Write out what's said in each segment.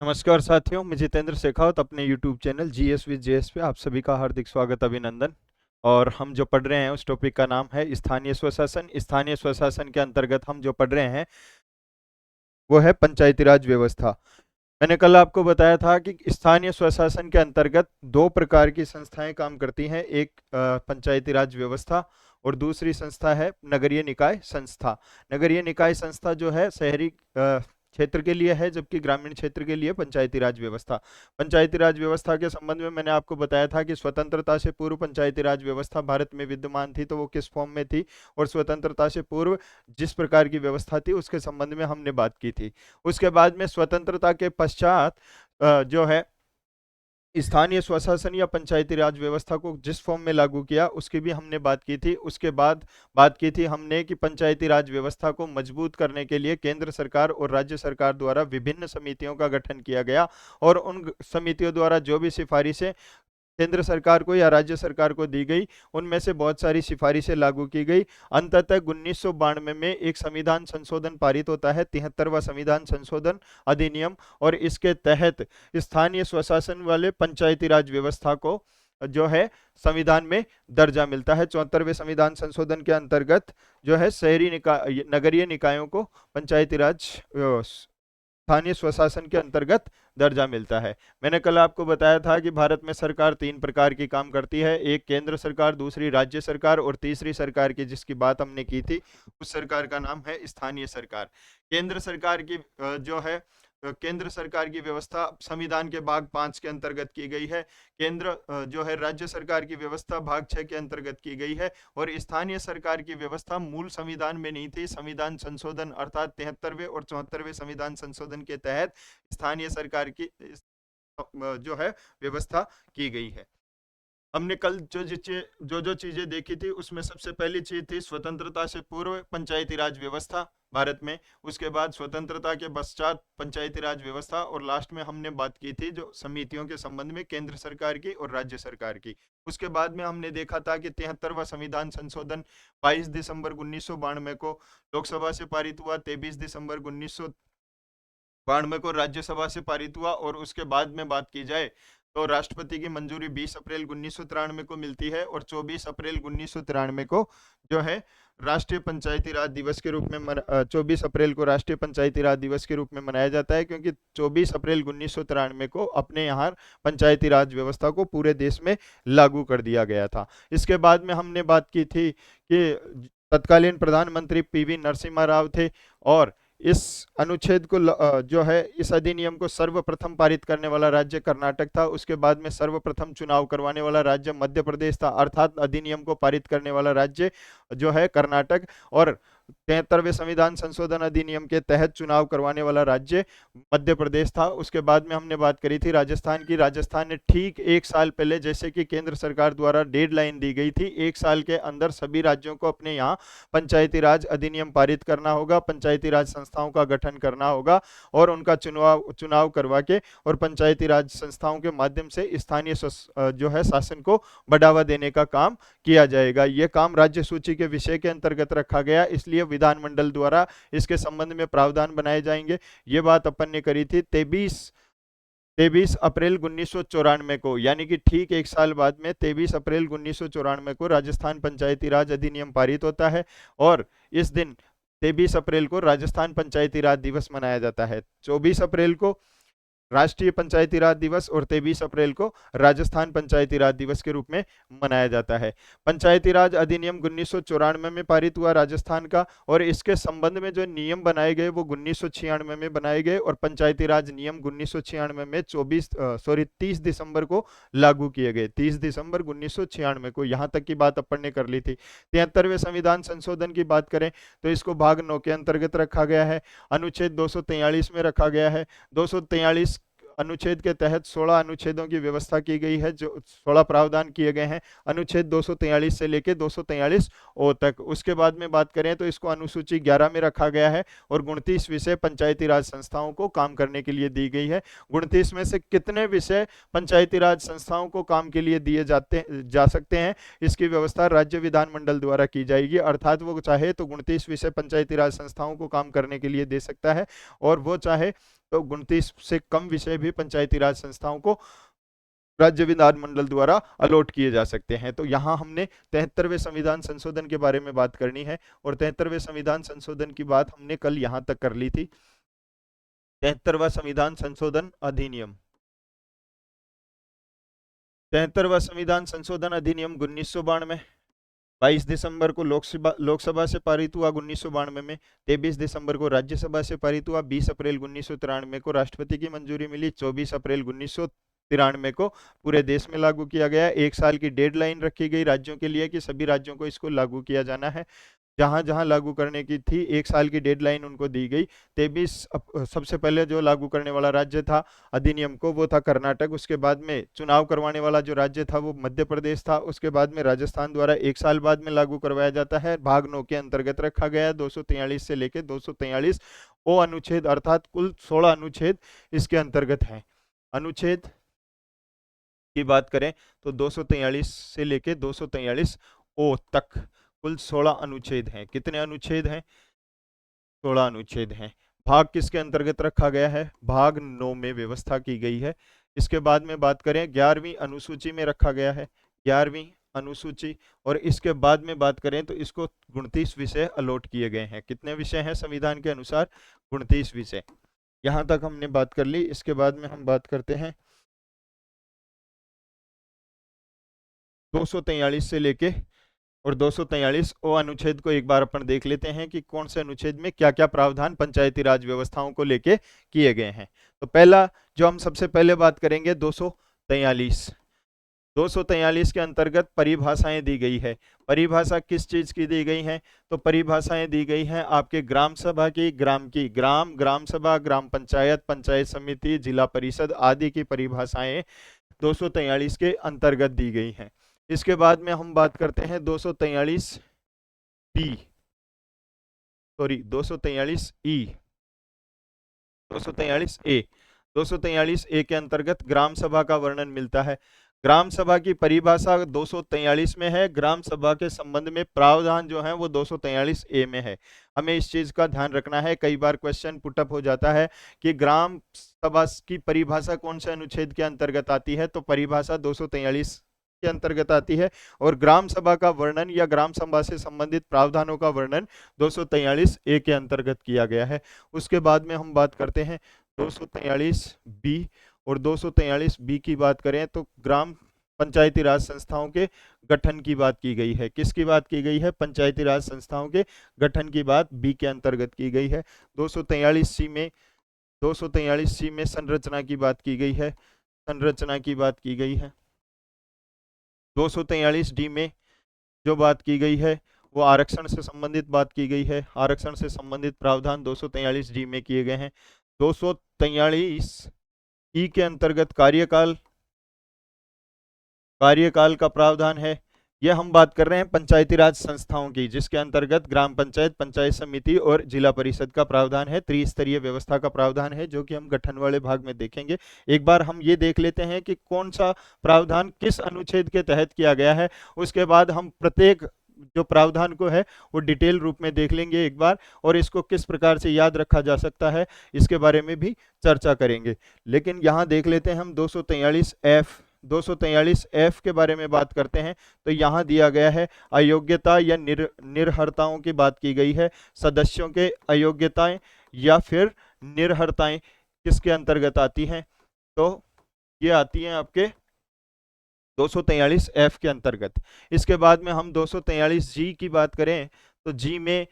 नमस्कार साथियों, मैं जितेंद्र शेखावत अपने YouTube channel GS with JS पे आप सभी का हार्दिक स्वागत अभिनंदन। और हम जो पढ़ रहे हैं उस टॉपिक का नाम है स्थानीय स्वशासन। स्थानीय स्वशासन के अंतर्गत हम जो पढ़ रहे हैं वो है पंचायती राज व्यवस्था। मैंने कल आपको बताया था कि स्थानीय स्वशासन के अंतर्गत दो प्रकार की संस्थाएं काम करती हैं। एक पंचायती राज व्यवस्था और दूसरी संस्था है नगरीय निकाय संस्था। नगरीय निकाय संस्था जो है शहरी क्षेत्र के लिए है, जबकि ग्रामीण क्षेत्र के लिए पंचायती राज व्यवस्था। पंचायती राज व्यवस्था के संबंध में मैंने आपको बताया था कि स्वतंत्रता से पूर्व पंचायती राज व्यवस्था भारत में विद्यमान थी तो वो किस फॉर्म में थी, और स्वतंत्रता से पूर्व जिस प्रकार की व्यवस्था थी उसके संबंध में हमने बात की थी। उसके बाद में स्वतंत्रता के पश्चात जो है स्थानीय स्वशासन या पंचायती राज व्यवस्था को जिस फॉर्म में लागू किया उसकी भी हमने बात की थी। उसके बाद बात की थी हमने कि पंचायती राज व्यवस्था को मजबूत करने के लिए केंद्र सरकार और राज्य सरकार द्वारा विभिन्न समितियों का गठन किया गया, और उन समितियों द्वारा जो भी सिफारिशें केंद्र सरकार को या राज्य सरकार को दी गई उनमें से बहुत सारी सिफारिशें लागू की गई। अंततः 1992 में एक संविधान संशोधन पारित होता है, 73वां संविधान संशोधन अधिनियम, और इसके तहत स्थानीय स्वशासन वाले पंचायती राज व्यवस्था को जो है संविधान में दर्जा मिलता है। 74वें संविधान संशोधन के अंतर्गत जो है शहरी निकाय नगरीय निकायों को पंचायती राज स्थानीय स्वशासन के अंतर्गत दर्जा मिलता है। मैंने कल आपको बताया था कि भारत में सरकार तीन प्रकार की काम करती है, एक केंद्र सरकार, दूसरी राज्य सरकार और तीसरी सरकार की जिसकी बात हमने की थी उस सरकार का नाम है स्थानीय सरकार। केंद्र सरकार की जो है केंद्र सरकार की व्यवस्था संविधान के भाग 5 के अंतर्गत की गई है। केंद्र जो है राज्य सरकार की व्यवस्था भाग 6 के अंतर्गत की गई है, और स्थानीय सरकार की व्यवस्था मूल संविधान में नहीं थी। संविधान संशोधन अर्थात 73वें और 74वें संविधान संशोधन के तहत स्थानीय सरकार की जो है व्यवस्था की गई है। हमने कल जो चीजें देखी थी उसमें सबसे पहली चीज थी स्वतंत्रता से पूर्व पंचायती राज व्यवस्था भारत में, उसके बाद स्वतंत्रता के पश्चात पंचायती राज व्यवस्था, और लास्ट में हमने बात की थी जो समितियों के संबंध में केंद्र सरकार की और राज्य सरकार की। उसके बाद में हमने देखा था कि 73वां संविधान संशोधन 22 दिसंबर 1992 को लोकसभा से पारित हुआ, 23 दिसंबर 1992 को राज्यसभा से पारित हुआ, और उसके बाद में बात की जाए तो राष्ट्रपति की मंजूरी 20 अप्रैल 1993 को मिलती है, और 24 अप्रैल 1993 को जो है राष्ट्रीय पंचायती राज दिवस के रूप में 24 अप्रैल को राष्ट्रीय पंचायती राज दिवस के रूप में मनाया जाता है, क्योंकि 24 अप्रैल 1993 को अपने यहाँ पंचायती राज व्यवस्था को पूरे देश में लागू कर दिया गया था। इसके बाद में हमने बात की थी कि तत्कालीन प्रधानमंत्री पीवी नरसिम्हा राव थे, और इस अनुच्छेद को जो है इस अधिनियम को सर्वप्रथम पारित करने वाला राज्य कर्नाटक था। उसके बाद में सर्वप्रथम चुनाव करवाने वाला राज्य मध्य प्रदेश था, अर्थात अधिनियम को पारित करने वाला राज्य जो है कर्नाटक, और 73वें संविधान संशोधन अधिनियम के तहत चुनाव करवाने वाला राज्य मध्य प्रदेश था। उसके बाद में हमने बात करी थी राजस्थान की। राजस्थान ने ठीक एक साल पहले, जैसे कि केंद्र सरकार द्वारा डेडलाइन दी गई थी, एक साल के अंदर सभी राज्यों को अपने यहाँ पंचायती राज अधिनियम पारित करना होगा, पंचायती राज संस्थाओं का गठन करना होगा, और उनका चुनाव करवा के और पंचायती राज संस्थाओं के माध्यम से स्थानीय जो है शासन को बढ़ावा देने का काम किया जाएगा। यह काम राज्य सूची के विषय के अंतर्गत रखा गया, इसलिए विधानमंडल द्वारा इसके संबंध में प्रावधान बनाए जाएंगे। ये बात अपन ने करी थी 23 अप्रैल 1994 को, यानी कि ठीक एक साल बाद में 23 अप्रैल 1994 को राजस्थान पंचायती राज अधिनियम पारित होता है, और इस दिन 23 अप्रैल को राजस्थान पंचायती राज दिवस मनाया जाता है। 24 अप्रैल को राष्ट्रीय पंचायती राज दिवस और 23 अप्रैल को राजस्थान पंचायती राज दिवस के रूप में मनाया जाता है। पंचायती राज अधिनियम 1994 में पारित हुआ राजस्थान का, और इसके संबंध में जो नियम बनाए गए वो 1996 में बनाए गए, और पंचायती राज नियम 1996 में 30 दिसंबर को लागू किए गए। 30 दिसंबर 1996 को, यहाँ तक की बात अपन ने कर ली थी। 73वें संविधान संशोधन की बात करें तो इसको भाग 9 के अंतर्गत रखा गया है, अनुच्छेद 243 में रखा गया है। 243 अनुच्छेद के तहत 16 अनुच्छेदों की व्यवस्था की गई है, जो 16 प्रावधान किए गए हैं अनुच्छेद 243 से लेकर 243 ओ तक। उसके बाद में बात करें तो इसको अनुसूची 11 में रखा गया है, और 29 विषय पंचायती राज संस्थाओं को काम करने के लिए दी गई है। 29 में से कितने विषय पंचायती राज संस्थाओं को काम के लिए दिए जा सकते हैं, इसकी व्यवस्था राज्य विधानमंडल द्वारा की जाएगी, अर्थात वो चाहे तो 29 विषय पंचायती राज संस्थाओं को काम करने के लिए दे सकता है, और वो चाहे तो 29 से कम विषय भी पंचायती राज संस्थाओं को राज्य विधानमंडल द्वारा अलॉट किए जा सकते हैं। तो यहाँ हमने 73वें संविधान संशोधन के बारे में बात करनी है, और 73वें संविधान संशोधन की बात हमने कल यहाँ तक कर ली थी। 73वां संविधान संशोधन अधिनियम, 73वां संविधान संशोधन अधिनियम 1992, 22 दिसंबर को लोकसभा से पारित हुआ 1992 में, 23 दिसंबर को राज्यसभा से पारित हुआ, 20 अप्रैल 1993 को राष्ट्रपति की मंजूरी मिली, 24 अप्रैल 1993 को पूरे देश में लागू किया गया। 1 साल की डेडलाइन रखी गई राज्यों के लिए कि सभी राज्यों को इसको लागू किया जाना है। जहां जहां लागू करने की थी 1 साल की डेडलाइन उनको दी गई। 23 सबसे पहले जो लागू करने वाला राज्य था अधिनियम को वो था कर्नाटक। उसके बाद में चुनाव करवाने वाला जो राज्य था वो मध्य प्रदेश था। उसके बाद में राजस्थान द्वारा 1 साल बाद में लागू करवाया जाता है। भाग 9 के अंतर्गत रखा गया है। 243 से लेके 243 ओ अनुच्छेद अर्थात कुल 16 अनुच्छेद इसके अंतर्गत है। अनुच्छेद की बात करें तो 243 से लेके 243 ओ तक कुल 16 अनुच्छेद हैं। कितने अनुच्छेद हैं? 16 अनुच्छेद हैं। भाग किसके अंतर्गत रखा गया है? भाग 9 में व्यवस्था की गई है। इसके बाद में बात करें 11वीं अनुसूची में रखा गया है, 11वीं अनुसूची। और इसके बाद में बात करें तो इसको 29 विषय अलॉट किए गए हैं। कितने विषय हैं संविधान के अनुसार? 29 विषय। यहां तक हमने बात कर ली। इसके बाद में हम बात करते हैं 243 से लेके और 243 ओ अनुच्छेद को एक बार अपन देख लेते हैं कि कौन से अनुच्छेद में क्या क्या प्रावधान पंचायती राज व्यवस्थाओं को लेके किए गए हैं। तो पहला जो हम सबसे पहले बात करेंगे 243। 243 के अंतर्गत परिभाषाएं दी गई है। परिभाषा किस चीज की दी गई है? तो परिभाषाएं दी गई हैं आपके ग्राम सभा की, ग्राम सभा, ग्राम पंचायत, पंचायत समिति, जिला परिषद आदि की परिभाषाएं 243 के अंतर्गत दी गई हैं। इसके बाद में हम बात करते हैं 243 बी, सॉरी 243 ई, 243 ए। 243 ए के अंतर्गत ग्राम सभा का वर्णन मिलता है। ग्राम सभा की परिभाषा 243 में है। ग्राम सभा के संबंध में प्रावधान जो है वो 243 ए में है। हमें इस चीज का ध्यान रखना है। कई बार क्वेश्चन पुटअप हो जाता है कि ग्राम सभा की परिभाषा कौन से अनुच्छेद के अंतर्गत आती है? तो परिभाषा 243 के अंतर्गत आती है। और ग्राम सभा का वर्णन या ग्राम सभा से संबंधित प्रावधानों का वर्णन 243 ए के अंतर्गत किया गया है। उसके बाद में हम बात करते हैं 243 बी। और 243 बी की बात करें तो ग्राम पंचायती राज संस्थाओं के गठन की बात की गई है। किसकी बात की गई है? पंचायती राज संस्थाओं के गठन की बात बी के अंतर्गत की गई है। 243 सी में संरचना की बात की गई है। संरचना की बात की गई है। 243 डी में जो बात की गई है वो आरक्षण से संबंधित बात की गई है। आरक्षण से संबंधित प्रावधान 243 डी में किए गए हैं। 243 ई के अंतर्गत कार्यकाल का प्रावधान है। यह हम बात कर रहे हैं पंचायती राज संस्थाओं की, जिसके अंतर्गत ग्राम पंचायत, पंचायत समिति और जिला परिषद का प्रावधान है। त्रिस्तरीय व्यवस्था का प्रावधान है, जो कि हम गठन वाले भाग में देखेंगे। एक बार हम ये देख लेते हैं कि कौन सा प्रावधान किस अनुच्छेद के तहत किया गया है। उसके बाद हम प्रत्येक जो प्रावधान को है वो डिटेल रूप में देख लेंगे एक बार, और इसको किस प्रकार से याद रखा जा सकता है इसके बारे में भी चर्चा करेंगे। लेकिन यहाँ देख लेते हैं हम 243 एफ के बारे में बात करते हैं। तो यहाँ दिया गया है अयोग्यता या निर्हरताओं की बात की गई है। सदस्यों के अयोग्यताएं या फिर निर्हरताएं किसके अंतर्गत आती हैं? तो ये आती हैं आपके 243 एफ के अंतर्गत। इसके बाद में हम 243 जी की बात करें तो जी में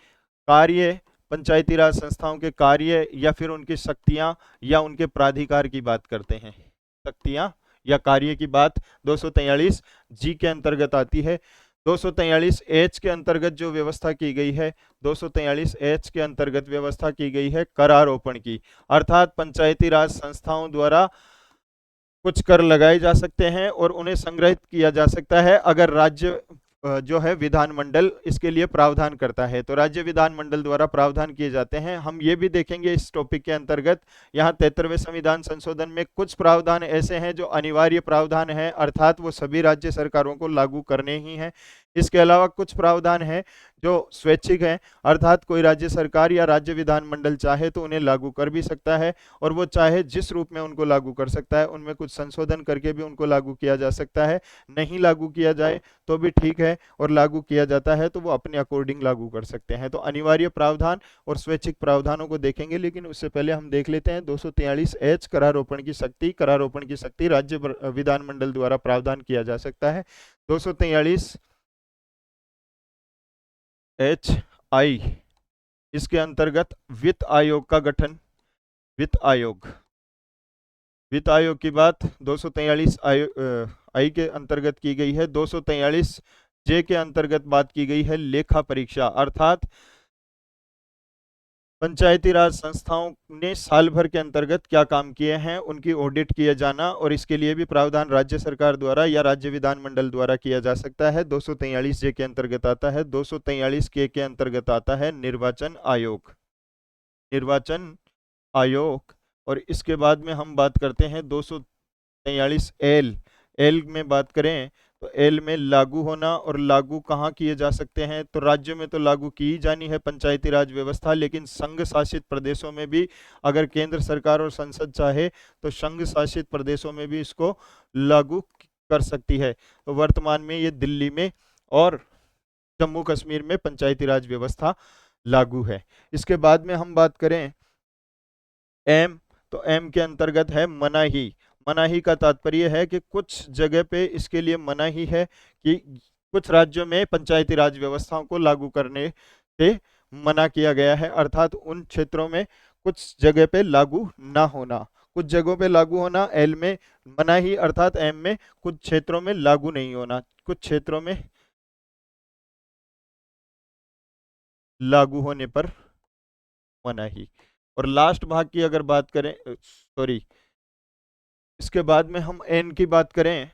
कार्य, पंचायती राज संस्थाओं के कार्य या फिर उनकी शक्तियां या उनके प्राधिकार की बात करते हैं। शक्तियां या कार्य की बात 243 जी के अंतर्गत आती है। 243 एच के अंतर्गत जो व्यवस्था की गई है, 243 एच के अंतर्गत व्यवस्था की गई है करारोपण की, अर्थात पंचायती राज संस्थाओं द्वारा कुछ कर लगाए जा सकते हैं और उन्हें संग्रहित किया जा सकता है अगर राज्य जो है विधानमंडल इसके लिए प्रावधान करता है। तो राज्य विधानमंडल द्वारा प्रावधान किए जाते हैं। हम ये भी देखेंगे इस टॉपिक के अंतर्गत। यहाँ 73वें संविधान संशोधन में कुछ प्रावधान ऐसे हैं जो अनिवार्य प्रावधान हैं, अर्थात वो सभी राज्य सरकारों को लागू करने ही हैं। इसके अलावा कुछ प्रावधान हैं जो स्वैच्छिक हैं, अर्थात कोई राज्य सरकार या राज्य विधानमंडल चाहे तो उन्हें लागू कर भी सकता है, और वो चाहे जिस रूप में उनको लागू कर सकता है, उनमें कुछ संशोधन करके भी उनको लागू किया जा सकता है। नहीं लागू किया जाए तो भी ठीक है, और लागू किया जाता है तो वो अपने अकॉर्डिंग लागू कर सकते हैं। तो अनिवार्य प्रावधान और स्वैच्छिक प्रावधानों को देखेंगे, लेकिन उससे पहले हम देख लेते हैं 243H करारोपण की शक्ति। करारोपण की शक्ति राज्य विधानमंडल द्वारा प्रावधान किया जा सकता है। 243HI, इसके अंतर्गत वित्त आयोग का गठन। वित्त आयोग, वित्त आयोग की बात 243 आई के अंतर्गत की गई है। 243J के अंतर्गत बात की गई है लेखा परीक्षा, अर्थात पंचायती राज संस्थाओं ने साल भर के अंतर्गत क्या काम किए हैं उनकी ऑडिट किए जाना, और इसके लिए भी प्रावधान राज्य सरकार द्वारा या राज्य विधानमंडल द्वारा किया जा सकता है। 243J के अंतर्गत आता है। 243K के अंतर्गत आता है निर्वाचन आयोग। निर्वाचन आयोग। और इसके बाद में हम बात करते हैं 243L। एल में बात करें तो एल में लागू होना, और लागू कहाँ किए जा सकते हैं, तो राज्यों में तो लागू की ही जानी है पंचायती राज व्यवस्था, लेकिन संघ शासित प्रदेशों में भी अगर केंद्र सरकार और संसद चाहे तो संघ शासित प्रदेशों में भी इसको लागू कर सकती है। तो वर्तमान में ये दिल्ली में और जम्मू कश्मीर में पंचायती राज व्यवस्था लागू है। इसके बाद में हम बात करें एम, तो एम के अंतर्गत है मनाही। मनाही का तात्पर्य है कि कुछ जगह पे इसके लिए मनाही है कि कुछ राज्यों में पंचायती राज व्यवस्थाओं को लागू करने से मना किया गया है, अर्थात उन क्षेत्रों में कुछ जगह पे लागू ना होना। कुछ जगहों पे लागू होना एल में, मनाही अर्थात एम में कुछ क्षेत्रों में लागू नहीं होना, कुछ क्षेत्रों में लागू होने पर मनाही। और लास्ट भाग की अगर बात करें, सॉरी, इसके बाद में हम एन की बात करें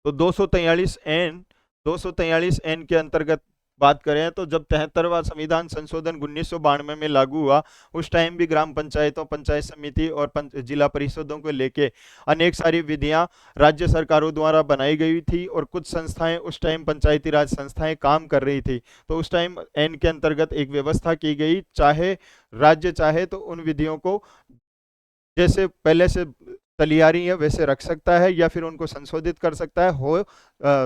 तो 243 एन के अंतर्गत बात करें तो जब 73वां संविधान संशोधन 1992 में लागू हुआ, उस टाइम भी ग्राम पंचायतों, पंचायत समिति और जिला परिषदों को लेके अनेक सारी विधियां राज्य सरकारों द्वारा बनाई गई थी, और कुछ संस्थाएं उस टाइम पंचायती राज संस्थाएं काम कर रही थी। तो उस टाइम एन के अंतर्गत एक व्यवस्था की गई, चाहे राज्य चाहे तो उन विधियों को जैसे पहले से तैयारी है वैसे रख सकता है, या फिर उनको संशोधित कर सकता है, हो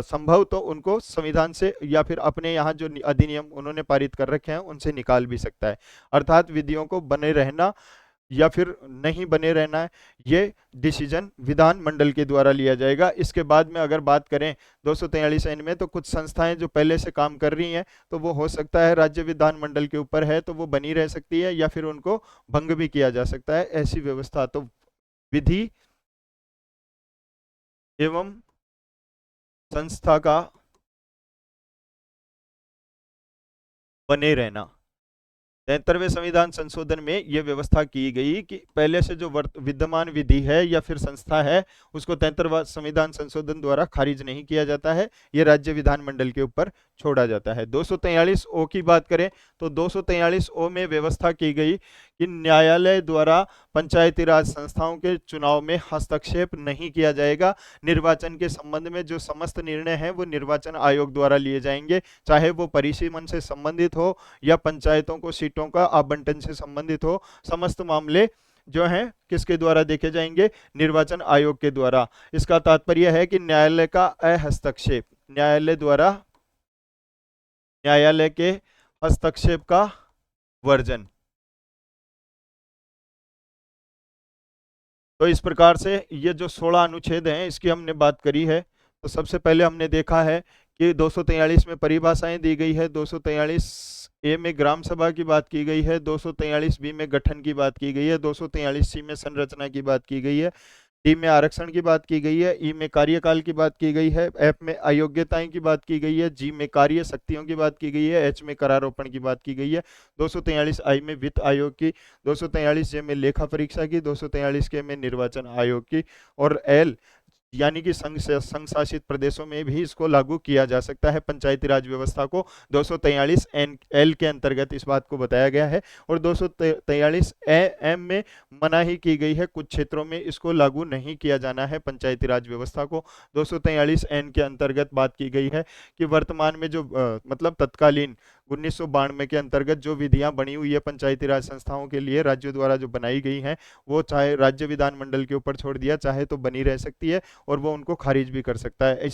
संभव तो उनको संविधान से या फिर अपने यहाँ जो अधिनियम उन्होंने पारित कर रखे हैं उनसे निकाल भी सकता है। अर्थात विधियों को बने रहना या फिर नहीं बने रहना है, ये डिसीजन विधान मंडल के द्वारा लिया जाएगा। इसके बाद में अगर बात करें 243 में, तो कुछ संस्थाएं जो पहले से काम कर रही हैं तो वो हो सकता है राज्य विधानमंडल के ऊपर है तो वो बनी रह सकती है, या फिर उनको भंग भी किया जा सकता है, ऐसी व्यवस्था। तो विधि एवं संस्था का बने रहना। 73वें संविधान संशोधन में यह व्यवस्था की गई कि पहले से जो विद्यमान विधि है या फिर संस्था है उसको 73वां संविधान संशोधन द्वारा खारिज नहीं किया जाता है, ये राज्य विधानमंडल के ऊपर छोड़ा जाता है। 243 ओ की बात करें तो 243 ओ में व्यवस्था की गई कि न्यायालय द्वारा पंचायती राज संस्थाओं के चुनाव में हस्तक्षेप नहीं किया जाएगा। निर्वाचन के संबंध में जो समस्त निर्णय हैं वो निर्वाचन आयोग द्वारा लिए जाएंगे, चाहे वो परिसीमन से संबंधित हो या पंचायतों को सीटों का आवंटन से संबंधित हो। समस्त मामले जो हैं किसके द्वारा देखे जाएंगे? निर्वाचन आयोग के द्वारा। इसका तात्पर्य है कि न्यायालय का अहस्तक्षेप, न्यायालय द्वारा न्यायालय के हस्तक्षेप का वर्जन। तो इस प्रकार से ये जो 16 अनुच्छेद हैं इसकी हमने बात करी है। तो सबसे पहले हमने देखा है कि 243 में परिभाषाएं दी गई है, 243 ए में ग्राम सभा की बात की गई है, 243 बी में गठन की बात की गई है, 243 सी में संरचना की बात की गई है, डी में आरक्षण की बात की गई है, ई में कार्यकाल की बात की गई है, एफ में अयोग्यताएं की बात की गई है, जी में कार्य शक्तियों की बात की गई है, एच में करारोपण की बात की गई है, 243 आई में वित्त आयोग की, 243 जे में लेखा परीक्षा की, 243 के में निर्वाचन आयोग की, और एल यानी कि संघ शासित प्रदेशों में भी इसको लागू किया जा सकता है। पंचायती राज व्यवस्था को 243 एल के अंतर्गत इस बात को बताया गया है और 243 एम में मनाही की गई है, कुछ क्षेत्रों में इसको लागू नहीं किया जाना है पंचायती राज व्यवस्था को। 243 एन के अंतर्गत बात की गई है कि वर्तमान में जो मतलब तत्कालीन 1992 के अंतर्गत जो विधियां बनी हुई है पंचायती राज संस्थाओं के लिए राज्यों द्वारा जो बनाई गई हैं, वो चाहे राज्य विधानमंडल के ऊपर छोड़ दिया, चाहे तो बनी रह सकती है और वो उनको खारिज भी कर सकता है।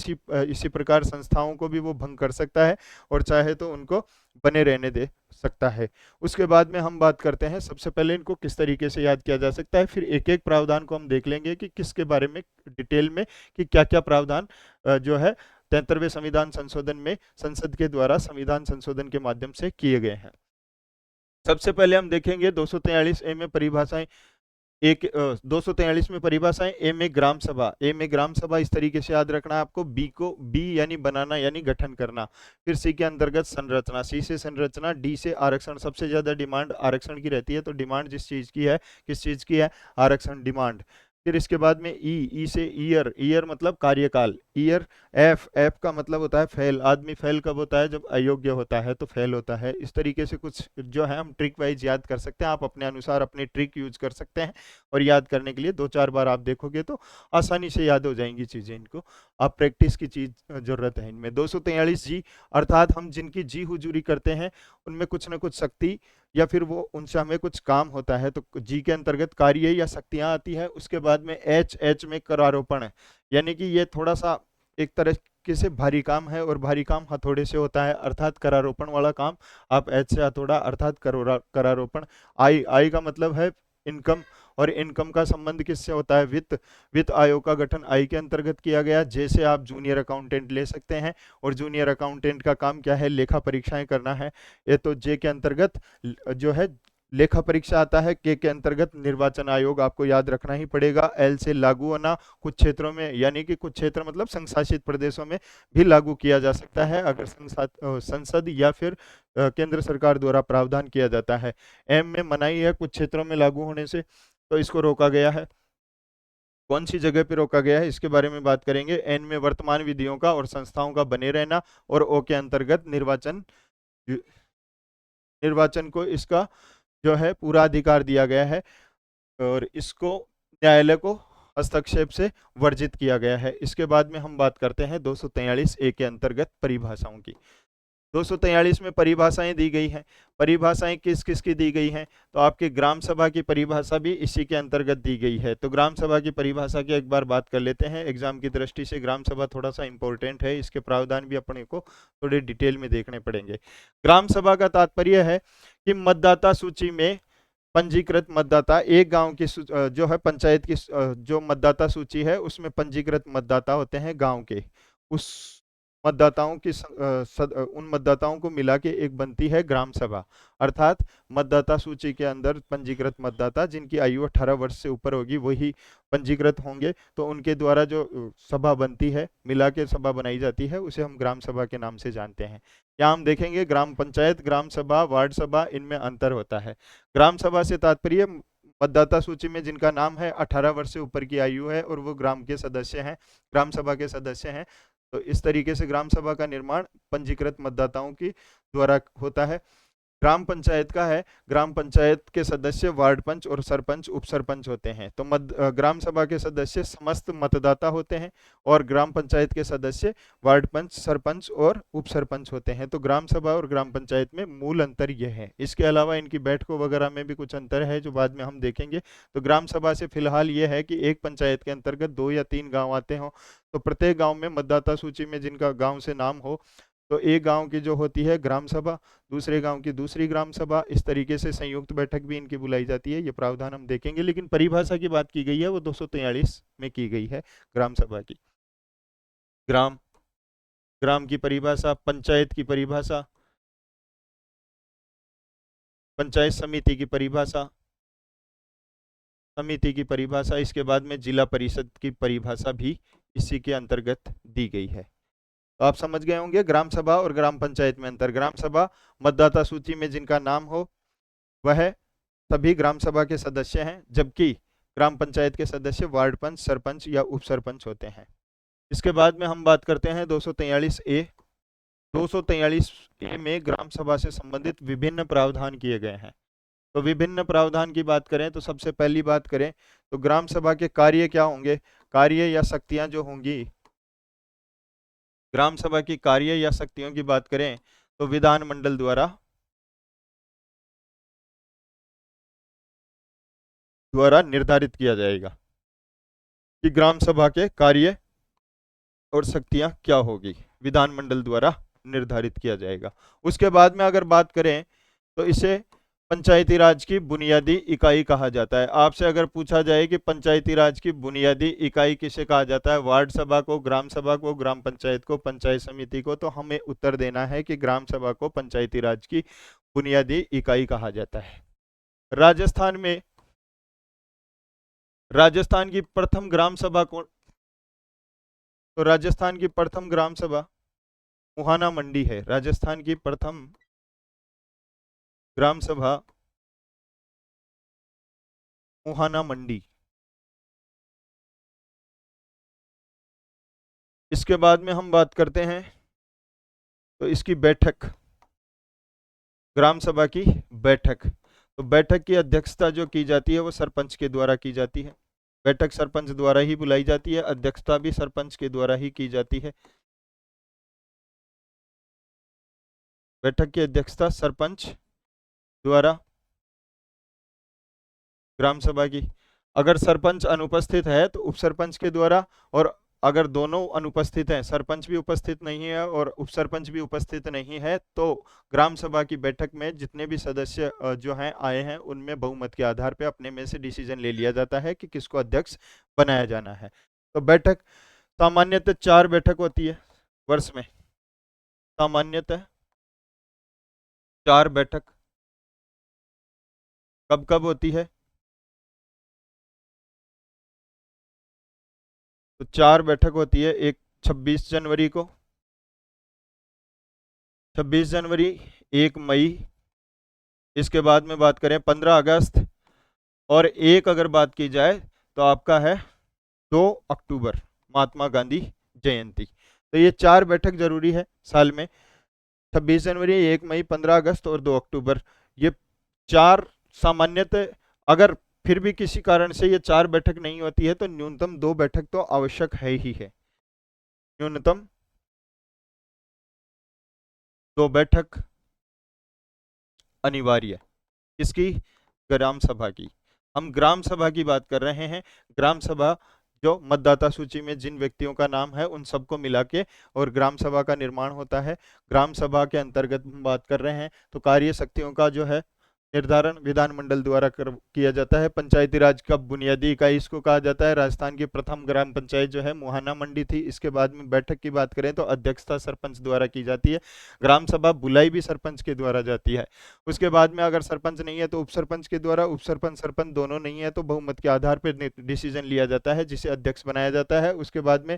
इसी प्रकार संस्थाओं को भी वो भंग कर सकता है और चाहे तो उनको बने रहने दे सकता है। उसके बाद में हम बात करते हैं सबसे पहले इनको किस तरीके से याद किया जा सकता है, फिर एक एक प्रावधान को हम देख लेंगे कि किसके बारे में डिटेल में कि क्या क्या प्रावधान जो है 73वें संविधान संशोधन में संसद के द्वारा संविधान संशोधन के माध्यम से किए गए हैं। सबसे पहले हम देखेंगे 243 ए में परिभाषाएं। 243 में परिभाषाएं। ए में ग्राम सभा। ए में ग्राम सभा इस तरीके से याद रखना है आपको। बी यानी बनाना यानी गठन करना। फिर सी के अंतर्गत संरचना। सी से संरचना। डी से आरक्षण। सबसे ज्यादा डिमांड आरक्षण की रहती है, तो डिमांड जिस चीज की है, किस चीज की है, आरक्षण डिमांड। फिर इसके बाद में ई से ईयर मतलब कार्यकाल। ईयर। एफ का मतलब होता है फेल। आदमी फेल कब होता है, जब अयोग्य होता है तो फेल होता है। इस तरीके से कुछ जो है हम ट्रिक वाइज याद कर सकते हैं, आप अपने अनुसार अपनी ट्रिक यूज कर सकते हैं और याद करने के लिए 2-4 बार आप देखोगे तो आसानी से याद हो जाएंगी चीजें। इनको आप प्रैक्टिस की चीज जरूरत है इनमें। 243 जी अर्थात हम जिनकी जी हुजूरी करते हैं उनमें कुछ न कुछ शक्ति या फिर वो उनसे हमें कुछ काम होता है, तो जी के अंतर्गत कार्य या शक्तियां आती है। उसके बाद में एच में करारोपण है, यानी कि ये थोड़ा सा एक तरह से भारी काम है और भारी काम हथौड़े से होता है, अर्थात करारोपण वाला काम आप एच से हथौड़ा अर्थात करारोपण। आई का मतलब है इनकम और इनकम का संबंध किससे होता है, वित्त आयोग का गठन आई के अंतर्गत किया गया। जैसे आप जूनियर अकाउंटेंट ले सकते हैं और जूनियर अकाउंटेंट का काम क्या है, लेखा परीक्षाएं करना है। ये तो जे के अंतर्गत जो है लेखा परीक्षा आता है। के अंतर्गत निर्वाचन आयोग आपको याद रखना ही पड़ेगा। एल से लागू होना, कुछ क्षेत्रों में यानी कि कुछ क्षेत्र मतलब संशासित प्रदेशों में भी लागू किया जा सकता है अगर संसद या फिर केंद्र सरकार द्वारा प्रावधान किया जाता है। एम में मनाही है कुछ क्षेत्रों में लागू होने से, तो इसको रोका गया है। कौन सी जगह पे रोका गया है इसके बारे में बात करेंगे। एन में वर्तमान विधियों का और संस्थाओं का बने रहना और ओ के अंतर्गत निर्वाचन को इसका जो है पूरा अधिकार दिया गया है और इसको न्यायालय को हस्तक्षेप से वर्जित किया गया है। इसके बाद में हम बात करते हैं 243 ए के अंतर्गत परिभाषाओं की। 243 में परिभाषाएं दी गई हैं। परिभाषाएं किस किस की दी गई हैं, तो आपके ग्राम सभा की परिभाषा भी इसी के अंतर्गत दी गई है। तो ग्राम सभा की परिभाषा की एक बार बात कर लेते हैं। एग्जाम की दृष्टि से ग्राम सभा थोड़ा सा इंपॉर्टेंट है, इसके प्रावधान भी अपने को थोड़े डिटेल में देखने पड़ेंगे। ग्राम सभा का तात्पर्य है कि मतदाता सूची में पंजीकृत मतदाता, एक गांव की जो है पंचायत की जो मतदाता सूची है उसमें पंजीकृत मतदाता होते हैं गांव के, उस मतदाताओं की उन मतदाताओं को मिला के एक बनती है ग्राम सभा। अर्थात मतदाता सूची के अंदर पंजीकृत मतदाता जिनकी आयु 18 वर्ष से ऊपर होगी वही पंजीकृत होंगे, तो उनके द्वारा जो सभा बनती है, मिला के सभा बनाई जाती है, उसे हम ग्राम सभा के नाम से जानते हैं। यहाँ हम देखेंगे ग्राम पंचायत, ग्राम सभा, वार्ड सभा, इनमें अंतर होता है। ग्राम सभा से तात्पर्य मतदाता सूची में जिनका नाम है 18 वर्ष से ऊपर की आयु है और वो ग्राम के सदस्य हैं, ग्राम सभा के सदस्य हैं। तो इस तरीके से ग्राम सभा का निर्माण पंजीकृत मतदाताओं की द्वारा होता है। ग्राम पंचायत का है, ग्राम पंचायत के सदस्य वार्ड पंच और सरपंच उप सरपंच होते हैं। तो ग्राम सभा के सदस्य समस्त मतदाता होते हैं और ग्राम पंचायत के सदस्य वार्ड पंच, सरपंच और उप सरपंच होते हैं। तो ग्राम सभा और ग्राम पंचायत में मूल अंतर यह है। इसके अलावा इनकी बैठकों वगैरह में भी कुछ अंतर है जो बाद में हम देखेंगे। तो ग्राम सभा से फिलहाल यह है कि एक पंचायत के अंतर्गत 2 या 3 गाँव आते हों, तो प्रत्येक गाँव में मतदाता सूची में जिनका गाँव से नाम हो, तो एक गांव की जो होती है ग्राम सभा, दूसरे गांव की दूसरी ग्राम सभा, इस तरीके से संयुक्त बैठक भी इनकी बुलाई जाती है। ये प्रावधान हम देखेंगे, लेकिन परिभाषा की बात की गई है वो 243 में की गई है ग्राम सभा की। ग्राम की परिभाषा, पंचायत की परिभाषा, पंचायत समिति की परिभाषा, इसके बाद में जिला परिषद की परिभाषा भी इसी के अंतर्गत दी गई है। तो आप समझ गए होंगे ग्राम सभा और ग्राम पंचायत में अंतर। ग्राम सभा मतदाता सूची में जिनका नाम हो वह सभी ग्राम सभा के सदस्य हैं, जबकि ग्राम पंचायत के सदस्य वार्ड पंच, सरपंच या उप सरपंच होते हैं। इसके बाद में हम बात करते हैं 243 ए। 243 ए में ग्राम सभा से संबंधित विभिन्न प्रावधान किए गए हैं। तो विभिन्न प्रावधान की बात करें तो सबसे पहली बात करें तो ग्राम सभा के कार्य क्या होंगे, कार्य या शक्तियां जो होंगी, ग्राम सभा की कार्य या शक्तियों की बात करें तो विधानमंडल द्वारा निर्धारित किया जाएगा कि ग्राम सभा के कार्य और शक्तियां क्या होगी, विधानमंडल द्वारा निर्धारित किया जाएगा। उसके बाद में अगर बात करें तो इसे पंचायती राज की बुनियादी इकाई कहा जाता है। आपसे अगर पूछा जाए कि पंचायती राज की बुनियादी इकाई किसे कहा जाता है, वार्ड सभा को, ग्राम सभा को, ग्राम पंचायत को, पंचायत समिति को, तो हमें उत्तर देना है कि ग्राम सभा को पंचायती राज की बुनियादी इकाई कहा जाता है। राजस्थान की प्रथम ग्राम सभा को, तो राजस्थान की प्रथम ग्राम सभा मुहाना मंडी है। राजस्थान की प्रथम ग्राम सभा मुहाना मंडी। इसके बाद में हम बात करते हैं तो इसकी बैठक, ग्राम सभा की बैठक, तो बैठक की अध्यक्षता जो की जाती है वो सरपंच के द्वारा की जाती है। बैठक सरपंच द्वारा ही बुलाई जाती है, अध्यक्षता भी सरपंच के द्वारा ही की जाती है। बैठक की अध्यक्षता सरपंच द्वारा ग्राम सभा की। अगर सरपंच अनुपस्थित है तो उप सरपंच के द्वारा, और अगर दोनों अनुपस्थित हैं, सरपंच भी उपस्थित नहीं है और उप सरपंच भी उपस्थित नहीं है, तो ग्राम सभा की बैठक में जितने भी सदस्य जो हैं आए हैं उनमें बहुमत के आधार पर अपने में से डिसीजन ले लिया जाता है कि किसको अध्यक्ष बनाया जाना है। तो बैठक सामान्यतः 4 बैठक होती है वर्ष में, सामान्यतः 4 बैठक। कब कब होती है, तो 4 बैठक होती है। एक 26 जनवरी को, 26 जनवरी, 1 मई, इसके बाद में बात करें 15 अगस्त, और एक अगर बात की जाए तो आपका है 2 अक्टूबर, महात्मा गांधी जयंती। तो ये 4 बैठक जरूरी है साल में, 26 जनवरी, 1 मई, 15 अगस्त और 2 अक्टूबर। ये 4 सामान्यतः, अगर फिर भी किसी कारण से ये 4 बैठक नहीं होती है तो न्यूनतम 2 बैठक तो आवश्यक है ही है। न्यूनतम 2 बैठक अनिवार्य। किसकी, ग्राम सभा की। हम ग्राम सभा की बात कर रहे हैं। ग्राम सभा जो मतदाता सूची में जिन व्यक्तियों का नाम है उन सबको मिला के और ग्राम सभा का निर्माण होता है। ग्राम सभा के अंतर्गत हम बात कर रहे हैं तो कार्य शक्तियों का जो है निर्धारण विधानमंडल द्वारा किया जाता है। पंचायती राज का बुनियादी इकाई इसको कहा जाता है। राजस्थान की प्रथम ग्राम पंचायत जो है मुहाना मंडी थी। इसके बाद में बैठक की बात करें तो अध्यक्षता सरपंच द्वारा की जाती है। ग्राम सभा बुलाई भी सरपंच के द्वारा जाती है। उसके बाद में अगर सरपंच नहीं है तो उप सरपंच के द्वारा, उप सरपंच सरपंच दोनों नहीं है तो बहुमत के आधार पर डिसीजन लिया जाता है जिसे अध्यक्ष बनाया जाता है। उसके बाद में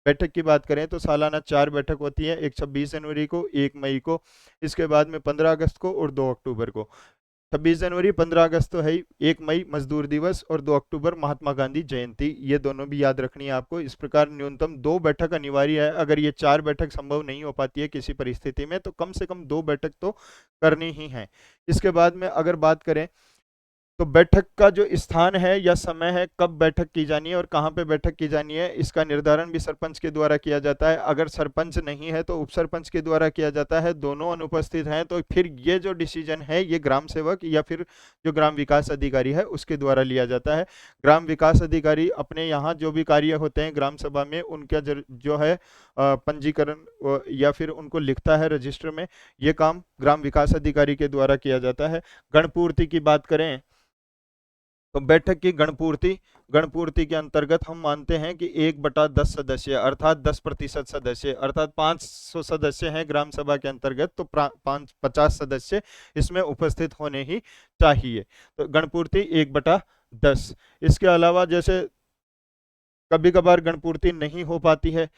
बैठक की बात करें तो सालाना 4 बैठक होती है, एक 26 जनवरी को, 1 मई को, इसके बाद में 15 अगस्त को और 2 अक्टूबर को। 26 जनवरी, 15 अगस्त तो है ही, 1 मई मजदूर दिवस और 2 अक्टूबर महात्मा गांधी जयंती, ये दोनों भी याद रखनी है आपको। इस प्रकार न्यूनतम 2 बैठक अनिवार्य है। अगर ये 4 बैठक संभव नहीं हो पाती है किसी परिस्थिति में तो कम से कम 2 बैठक तो करनी ही है। इसके बाद में अगर बात करें तो बैठक का जो स्थान है या समय है, कब बैठक की जानी है और कहाँ पे बैठक की जानी है, इसका निर्धारण भी सरपंच के द्वारा किया जाता है। अगर सरपंच नहीं है तो उप सरपंच के द्वारा किया जाता है। दोनों अनुपस्थित हैं तो फिर ये जो डिसीजन है ये ग्राम सेवक या फिर जो ग्राम विकास अधिकारी है उसके द्वारा लिया जाता है। ग्राम विकास अधिकारी अपने यहाँ जो भी कार्य होते हैं ग्राम सभा में उनका जो है पंजीकरण या फिर उनको लिखता है रजिस्टर में, ये काम ग्राम विकास अधिकारी के द्वारा किया जाता है। गणपूर्ति की बात करें तो बैठक की गणपूर्ति के अंतर्गत हम मानते हैं कि 1/10 सदस्य अर्थात 10% सदस्य अर्थात 500 सदस्य हैं ग्राम सभा के अंतर्गत, तो 50 सदस्य इसमें उपस्थित होने ही चाहिए। तो गणपूर्ति 1/10। इसके अलावा जैसे कभी कभार गणपूर्ति नहीं हो पाती है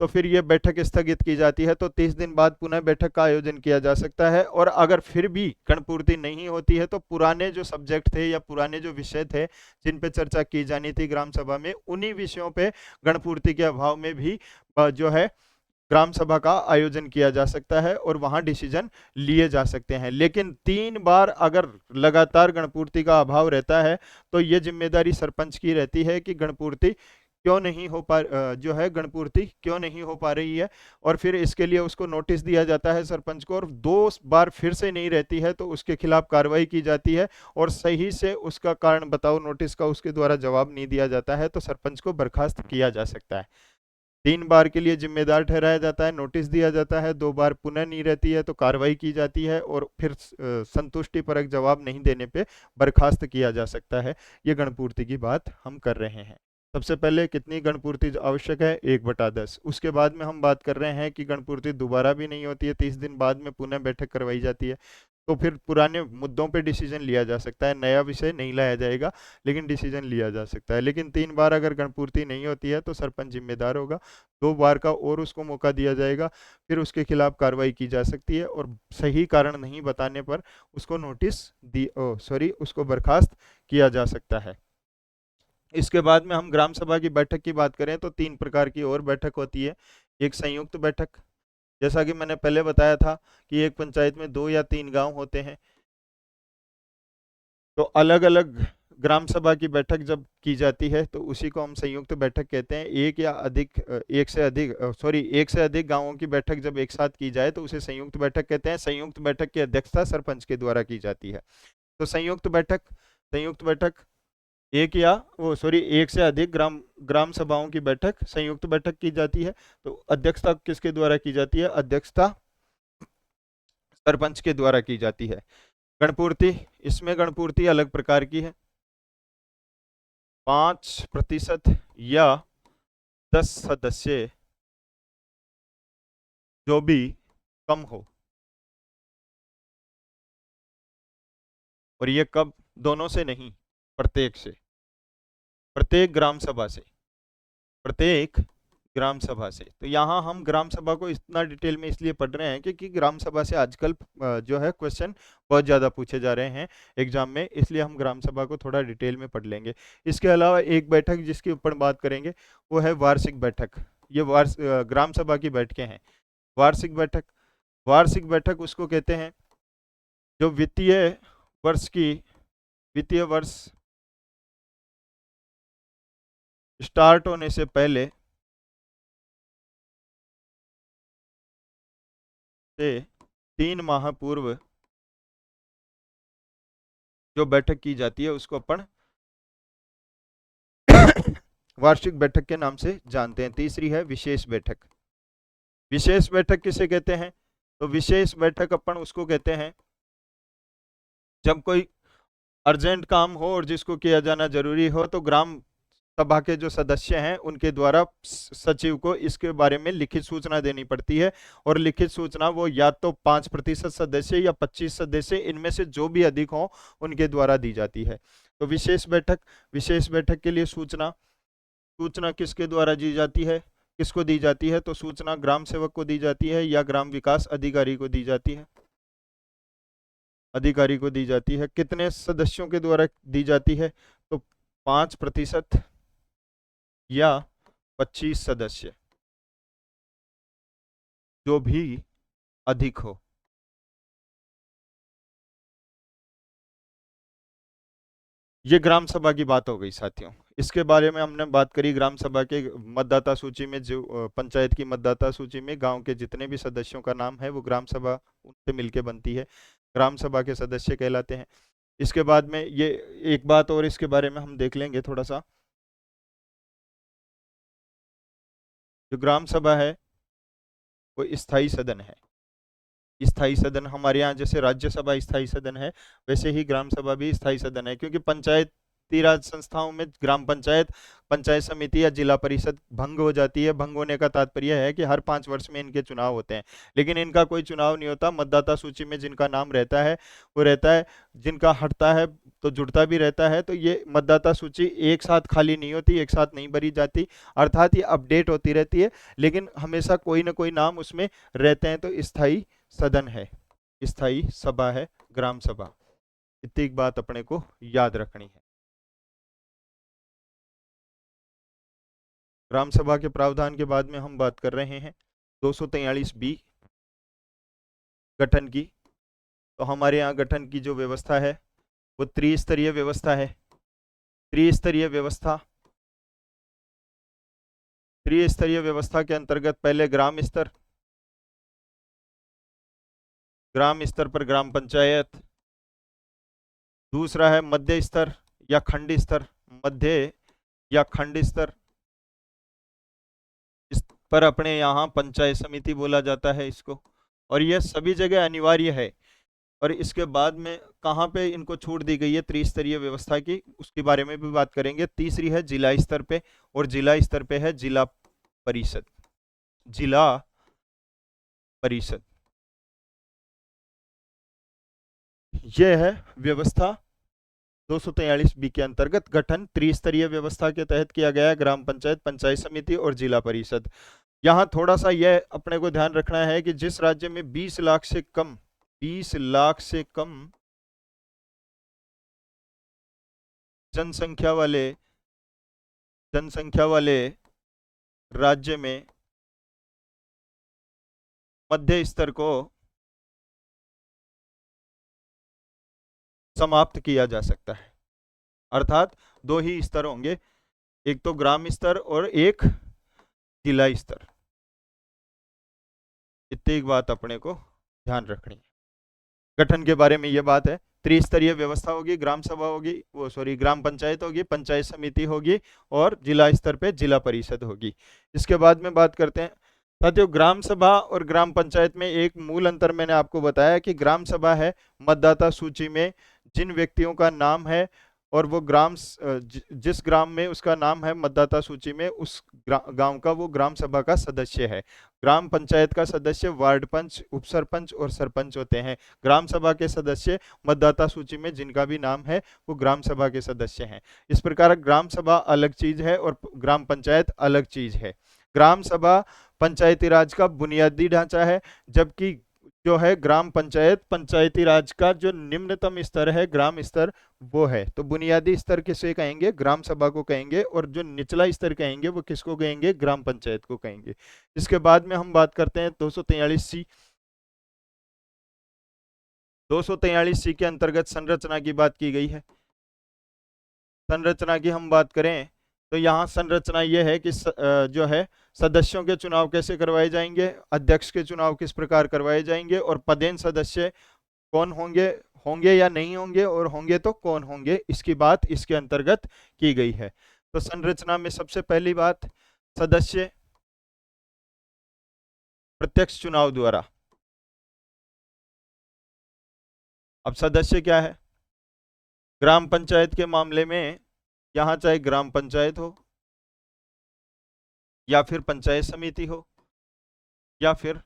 तो फिर ये बैठक स्थगित की जाती है, तो 30 दिन बाद पुनः बैठक का आयोजन किया जा सकता है। और अगर फिर भी गणपूर्ति नहीं होती है तो पुराने जो सब्जेक्ट थे या पुराने जो विषय थे जिन पे चर्चा की जानी थी ग्राम सभा में, उन्हीं विषयों पे गणपूर्ति के अभाव में भी जो है ग्राम सभा का आयोजन किया जा सकता है और वहां डिसीजन लिए जा सकते हैं। लेकिन 3 बार अगर लगातार गणपूर्ति का अभाव रहता है तो ये जिम्मेदारी सरपंच की रहती है कि गणपूर्ति क्यों नहीं हो पा जो है गणपूर्ति क्यों नहीं हो पा रही है, और फिर इसके लिए उसको नोटिस दिया जाता है सरपंच को, और 2 बार फिर से नहीं रहती है तो उसके खिलाफ कार्रवाई की जाती है, और सही से उसका कारण बताओ नोटिस का उसके द्वारा जवाब नहीं दिया जाता है तो सरपंच को बर्खास्त किया जा सकता है। 3 बार के लिए जिम्मेदार ठहराया जाता है, नोटिस दिया जाता है, 2 बार पुनः नहीं रहती है तो कार्रवाई की जाती है, और फिर संतुष्टिपरक जवाब नहीं देने पे बर्खास्त किया जा सकता है। ये गणपूर्ति की बात हम कर रहे हैं। सबसे पहले कितनी गणपूर्ति आवश्यक है? 1/10। उसके बाद में हम बात कर रहे हैं कि गणपूर्ति दोबारा भी नहीं होती है, 30 दिन बाद में पुनः बैठक करवाई जाती है, तो फिर पुराने मुद्दों पे डिसीजन लिया जा सकता है, नया विषय नहीं लाया जाएगा लेकिन डिसीजन लिया जा सकता है। लेकिन 3 बार अगर गणपूर्ति नहीं होती है तो सरपंच जिम्मेदार होगा, 2 बार का और उसको मौका दिया जाएगा, फिर उसके खिलाफ कार्रवाई की जा सकती है, और सही कारण नहीं बताने पर उसको नोटिस उसको बर्खास्त किया जा सकता है। इसके बाद में हम ग्राम सभा की बैठक की बात करें तो 3 प्रकार की और बैठक होती है। एक संयुक्त बैठक, जैसा कि मैंने पहले बताया था कि एक पंचायत में 2 या 3 गांव होते हैं, तो अलग अलग ग्राम सभा की बैठक जब की जाती है तो उसी को हम संयुक्त बैठक कहते हैं। एक से अधिक गांवों की बैठक जब एक साथ की जाए तो उसे संयुक्त बैठक कहते हैं। संयुक्त बैठक की अध्यक्षता सरपंच के द्वारा की जाती है। तो संयुक्त बैठक एक से अधिक ग्राम सभाओं की बैठक संयुक्त बैठक की जाती है। तो अध्यक्षता किसके द्वारा की जाती है? अध्यक्षता सरपंच के द्वारा की जाती है। इसमें गणपूर्ति अलग प्रकार की है। 5% या 10 सदस्य जो भी कम हो, और ये कब? दोनों से नहीं, प्रत्येक से, प्रत्येक ग्राम सभा से। तो यहाँ हम ग्राम सभा को इतना डिटेल में इसलिए पढ़ रहे हैं क्योंकि ग्राम सभा से आजकल जो है क्वेश्चन बहुत ज़्यादा पूछे जा रहे हैं एग्जाम में, इसलिए हम ग्राम सभा को थोड़ा डिटेल में पढ़ लेंगे। इसके अलावा एक बैठक जिसके ऊपर बात करेंगे वो है वार्षिक बैठक। ये ग्राम सभा की बैठकें हैं। वार्षिक बैठक उसको कहते हैं जो वित्तीय वर्ष स्टार्ट होने से पहले से 3 माह पूर्व जो बैठक की जाती है उसको अपन वार्षिक बैठक के नाम से जानते हैं। तीसरी है विशेष बैठक। विशेष बैठक किसे कहते हैं? तो विशेष बैठक अपन उसको कहते हैं जब कोई अर्जेंट काम हो और जिसको किया जाना जरूरी हो, तो ग्राम सभा के जो सदस्य हैं उनके द्वारा सचिव को इसके बारे में लिखित सूचना देनी पड़ती है, और लिखित सूचना वो या तो 5% सदस्य या 25 सदस्य, इनमें से जो भी अधिक हो उनके द्वारा दी जाती है। तो विशेष बैठक के लिए सूचना किसके द्वारा दी जाती है? किसको दी जाती है? तो सूचना ग्राम सेवक को दी जाती है या ग्राम विकास अधिकारी को दी जाती है? अधिकारी को दी जाती है। कितने सदस्यों के द्वारा दी जाती है? तो 5% या 25 सदस्य, जो भी अधिक हो। ये ग्राम सभा की बात हो गई साथियों। इसके बारे में हमने बात करी ग्राम सभा के मतदाता सूची में, जो पंचायत की मतदाता सूची में गांव के जितने भी सदस्यों का नाम है वो ग्राम सभा उनसे मिलके बनती है, ग्राम सभा के सदस्य कहलाते हैं। इसके बाद में ये एक बात और इसके बारे में हम देख लेंगे थोड़ा सा। जो ग्राम सभा है वो स्थायी सदन है। स्थायी सदन हमारे यहाँ जैसे राज्यसभा स्थायी सदन है, वैसे ही ग्राम सभा भी स्थायी सदन है, क्योंकि पंचायत पंचायती राज संस्थाओं में ग्राम पंचायत, पंचायत समिति या जिला परिषद भंग हो जाती है। भंग होने का तात्पर्य है कि हर 5 वर्ष में इनके चुनाव होते हैं, लेकिन इनका कोई चुनाव नहीं होता। मतदाता सूची में जिनका नाम रहता है वो रहता है, जिनका हटता है तो जुड़ता भी रहता है। तो ये मतदाता सूची एक साथ खाली नहीं होती, एक साथ नहीं भरी जाती, अर्थात ये अपडेट होती रहती है, लेकिन हमेशा कोई ना कोई नाम उसमें रहते हैं। तो स्थायी सदन है, स्थायी सभा है ग्राम सभा। इतनी एक बात अपने को याद रखनी है। ग्राम सभा के प्रावधान के बाद में हम बात कर रहे हैं 243B गठन की। तो हमारे यहाँ गठन की जो व्यवस्था है वो त्रिस्तरीय व्यवस्था है। त्रिस्तरीय व्यवस्था, त्रिस्तरीय व्यवस्था के अंतर्गत पहले ग्राम स्तर, ग्राम स्तर पर ग्राम पंचायत, दूसरा है मध्य स्तर या खंड स्तर, मध्य या खंड स्तर, इस पर अपने यहाँ पंचायत समिति बोला जाता है इसको, और यह सभी जगह अनिवार्य है। और इसके बाद में कहाँ पे इनको छूट दी गई है त्रिस्तरीय व्यवस्था की, उसके बारे में भी बात करेंगे। तीसरी है जिला स्तर पे, और जिला स्तर पे है जिला परिषद, जिला परिषद। यह है व्यवस्था 243B के अंतर्गत गठन त्रिस्तरीय व्यवस्था के तहत किया गया है, ग्राम पंचायत, पंचायत समिति और जिला परिषद। यहाँ थोड़ा सा यह अपने को ध्यान रखना है कि जिस राज्य में 20 लाख से कम, 20 लाख से कम जनसंख्या वाले राज्य में मध्य स्तर को समाप्त किया जा सकता है। अर्थात 2 ही स्तर होंगे, एक तो ग्राम स्तर और एक जिला स्तर। इतनी एक बात अपने को ध्यान रखनी है। गठन के बारे में यह बात है, त्रिस्तरीय व्यवस्था होगी, ग्राम सभा होगी, वो सॉरी ग्राम पंचायत होगी, पंचायत समिति होगी, और जिला स्तर पे जिला परिषद होगी। इसके बाद में बात करते हैं साथियों, ग्राम सभा और ग्राम पंचायत में एक मूल अंतर मैंने आपको बताया कि ग्राम सभा है मतदाता सूची में जिन व्यक्तियों का नाम है और वो जिस ग्राम में उसका नाम है मतदाता सूची में, उस गांव का वो ग्राम सभा का सदस्य है। ग्राम पंचायत का सदस्य वार्ड पंच, उप सरपंच और सरपंच होते हैं। ग्राम सभा के सदस्य मतदाता सूची में जिनका भी नाम है वो ग्राम सभा के सदस्य हैं। इस प्रकार ग्राम सभा अलग चीज है और ग्राम पंचायत अलग चीज है। ग्राम सभा पंचायती राज का बुनियादी ढांचा है, जबकि जो है ग्राम पंचायत पंचायती राज का जो निम्नतम स्तर है, ग्राम स्तर, वो है। तो बुनियादी स्तर किसे कहेंगे? ग्राम सभा को कहेंगे, और जो निचला स्तर कहेंगे वो किसको कहेंगे? ग्राम पंचायत को कहेंगे। इसके बाद में हम बात करते हैं 243C। 243C के अंतर्गत संरचना की बात की गई है। संरचना की हम बात करें तो यहाँ संरचना ये है कि जो है सदस्यों के चुनाव कैसे करवाए जाएंगे, अध्यक्ष के चुनाव किस प्रकार करवाए जाएंगे, और पदेन सदस्य कौन होंगे या नहीं होंगे, और होंगे तो कौन होंगे, इसकी बात इसके अंतर्गत की गई है। तो संरचना में सबसे पहली बात, सदस्य प्रत्यक्ष चुनाव द्वारा। अब सदस्य क्या है? ग्राम पंचायत के मामले में यहाँ चाहे ग्राम पंचायत हो या फिर पंचायत समिति हो या फिर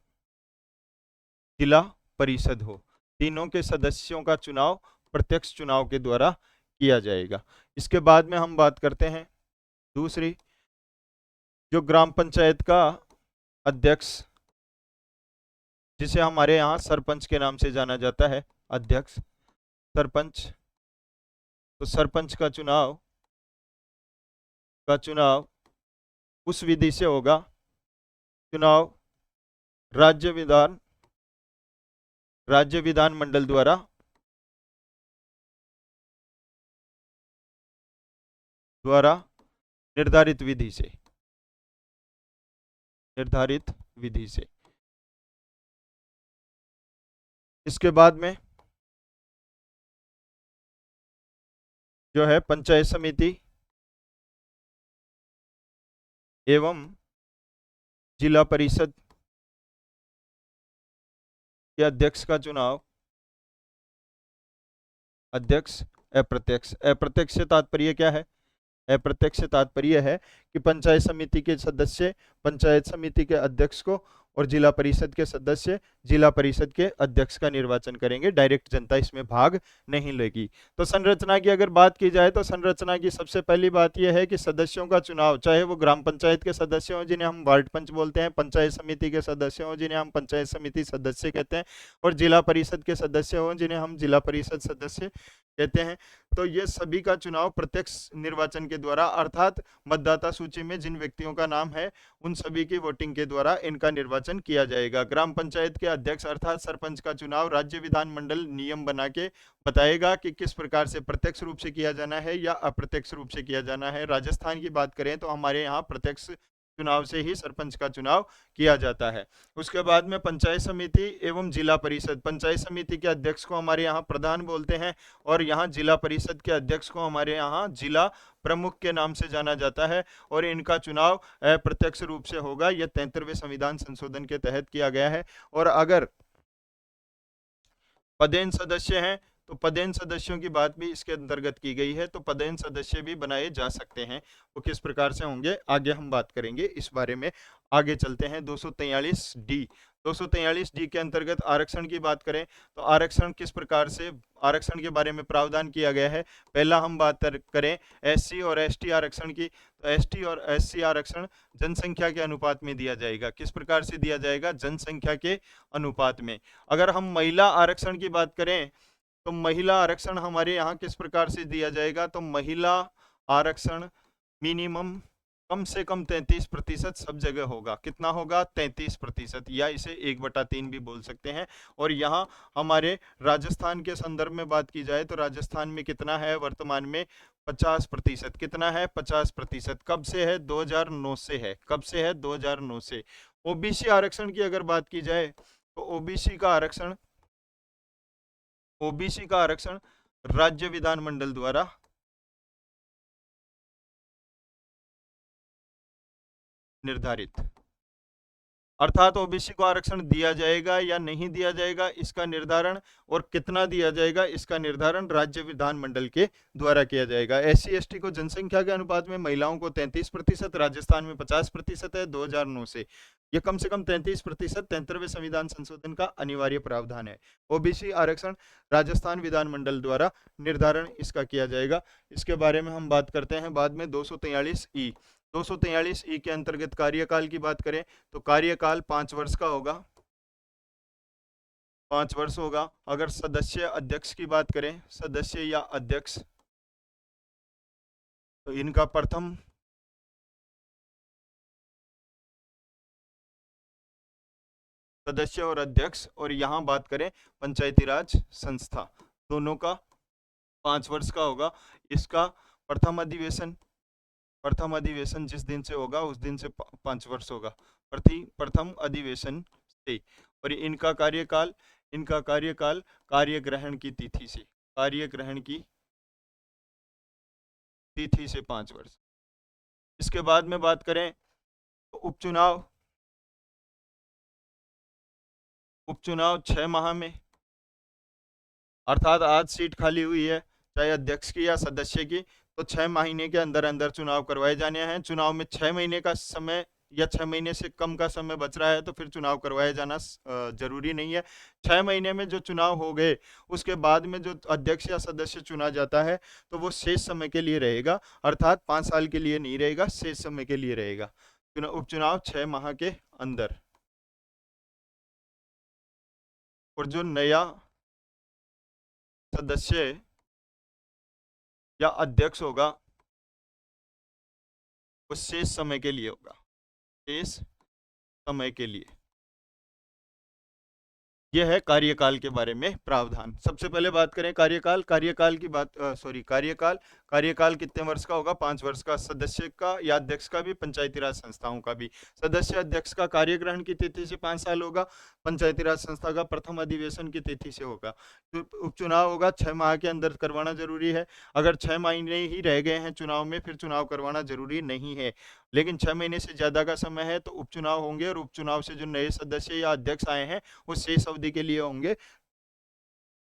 जिला परिषद हो, तीनों के सदस्यों का चुनाव प्रत्यक्ष चुनाव के द्वारा किया जाएगा। इसके बाद में हम बात करते हैं दूसरी, जो ग्राम पंचायत का अध्यक्ष, जिसे हमारे यहाँ सरपंच के नाम से जाना जाता है, अध्यक्ष सरपंच। तो सरपंच का चुनाव उस विधि से होगा, चुनाव राज्य विधान मंडल द्वारा निर्धारित विधि से। इसके बाद में जो है पंचायत समिति एवं जिला परिषद के अध्यक्ष का चुनाव अध्यक्ष अप्रत्यक्ष। अप्रत्यक्ष से तात्पर्य क्या है? अप्रत्यक्ष तात्पर्य है कि पंचायत समिति के सदस्य पंचायत समिति के अध्यक्ष को और जिला परिषद के सदस्य जिला परिषद के अध्यक्ष का निर्वाचन करेंगे। डायरेक्ट जनता इसमें भाग नहीं लेगी। तो संरचना की अगर बात की जाए तो संरचना की सबसे पहली बात यह है कि सदस्यों का चुनाव, चाहे वो ग्राम पंचायत के सदस्य हों जिन्हें हम वार्ड पंच बोलते हैं, पंचायत समिति के सदस्य हों जिन्हें हम पंचायत समिति सदस्य कहते हैं, और जिला परिषद के सदस्य हों जिन्हें हम जिला परिषद सदस्य कहते हैं, तो ये सभी का चुनाव प्रत्यक्ष निर्वाचन के द्वारा, अर्थात मतदाता सूची में जिन व्यक्तियों का नाम है उन सभी की वोटिंग के द्वारा इनका निर्वाचन किया जाएगा। ग्राम पंचायत के अध्यक्ष अर्थात सरपंच का चुनाव राज्य विधानमंडल नियम बना के बताएगा कि किस प्रकार से प्रत्यक्ष रूप से किया जाना है या अप्रत्यक्ष रूप से किया जाना है। राजस्थान की बात करें तो हमारे यहाँ प्रत्यक्ष चुनाव से ही सरपंच का चुनाव किया जाता है। उसके बाद में पंचायत समिति एवं जिला परिषद, पंचायत समिति के अध्यक्ष को हमारे यहाँ प्रधान बोलते हैं और यहाँ जिला परिषद के अध्यक्ष को हमारे यहाँ जिला प्रमुख के नाम से जाना जाता है, और इनका चुनाव अप्रत्यक्ष रूप से होगा। यह 73वें संविधान संशोधन के तहत किया गया है। और अगर पदेन सदस्य हैं तो पदेन सदस्यों की बात भी इसके अंतर्गत की गई है, तो पदेन सदस्य भी बनाए जा सकते हैं। वो किस प्रकार से होंगे आगे हम बात करेंगे इस बारे में। आगे चलते हैं 243 डी। 243 डी के अंतर्गत आरक्षण की बात करें तो आरक्षण किस प्रकार से, आरक्षण के बारे में प्रावधान किया गया है। पहला हम बात करें एससी और एसटी आरक्षण की, तो एसटी और एससी आरक्षण जनसंख्या के अनुपात में दिया जाएगा। किस प्रकार से दिया जाएगा? जनसंख्या के अनुपात में। अगर हम महिला आरक्षण की बात करें तो महिला आरक्षण हमारे यहाँ किस प्रकार से दिया जाएगा? तो महिला आरक्षण मिनिमम कम से कम 33% सब जगह होगा। कितना होगा? 33%, या इसे 1/3 भी बोल सकते हैं। और यहाँ हमारे राजस्थान के संदर्भ में बात की जाए तो राजस्थान में कितना है वर्तमान में? 50%। कितना है? 50%। कब से है? 2009 से है। कब से है? 2009 से। ओबीसी आरक्षण की अगर बात की जाए तो ओबीसी का आरक्षण राज्य विधानमंडल द्वारा निर्धारित, अर्थात ओबीसी को आरक्षण दिया जाएगा या नहीं दिया जाएगा इसका निर्धारण, और कितना दिया जाएगा इसका निर्धारण राज्य विधानमंडल के द्वारा किया जाएगा। एससी एसटी को जनसंख्या के अनुपात में महिलाओं को 33%, राजस्थान में 50% है 2009 से। यह कम से कम 33% 73वें संविधान संशोधन का अनिवार्य प्रावधान है। ओबीसी आरक्षण राजस्थान विधानमंडल द्वारा निर्धारण इसका किया जाएगा। इसके बारे में हम बात करते हैं बाद में। 243 ई के अंतर्गत कार्यकाल की बात करें तो कार्यकाल 5 वर्ष का होगा, 5 वर्ष होगा। अगर सदस्य अध्यक्ष की बात करें, सदस्य या अध्यक्ष, तो इनका प्रथम सदस्य और अध्यक्ष, और यहाँ बात करें पंचायती राज संस्था, दोनों का 5 वर्ष का होगा। इसका प्रथम अधिवेशन जिस दिन से होगा उस दिन से 5 वर्ष होगा, प्रथम अधिवेशन से। और इनका कार्यकाल कार्यग्रहण की तिथि से 5 वर्ष। इसके बाद में बात करें तो उपचुनाव 6 माह में, अर्थात आज सीट खाली हुई है चाहे अध्यक्ष की या सदस्य की, तो 6 महीने के अंदर अंदर चुनाव करवाए जाने हैं। चुनाव में 6 महीने का समय या 6 महीने से कम का समय बच रहा है तो फिर चुनाव करवाया जाना जरूरी नहीं है। 6 महीने में जो चुनाव हो गए उसके बाद में जो अध्यक्ष या सदस्य चुना जाता है तो वो शेष समय के लिए रहेगा, अर्थात 5 साल के लिए नहीं रहेगा, शेष समय के लिए रहेगा। उपचुनाव 6 माह के अंदर। और जो नया सदस्य या अध्यक्ष होगा वो शेष समय के लिए होगा, शेष समय के लिए। यह है कार्यकाल के बारे में प्रावधान। सबसे पहले बात करें कार्यकाल कार्यकाल कितने वर्ष का होगा? 5 वर्ष का। सदस्य का या अध्यक्ष का भी, पंचायती राज संस्थाओं का भी। सदस्य अध्यक्ष का कार्यग्रहण की तिथि से 5 साल होगा, पंचायती राज संस्था का प्रथम अधिवेशन की तिथि से होगा। तो उपचुनाव होगा 6 माह के अंदर करवाना जरूरी है। अगर 6 महीने ही रह गए हैं चुनाव में फिर चुनाव करवाना जरूरी नहीं है, लेकिन 6 महीने से ज्यादा का समय है तो उपचुनाव होंगे, और उपचुनाव से जो नए सदस्य या अध्यक्ष आए हैं वो शेष अवधि के लिए होंगे।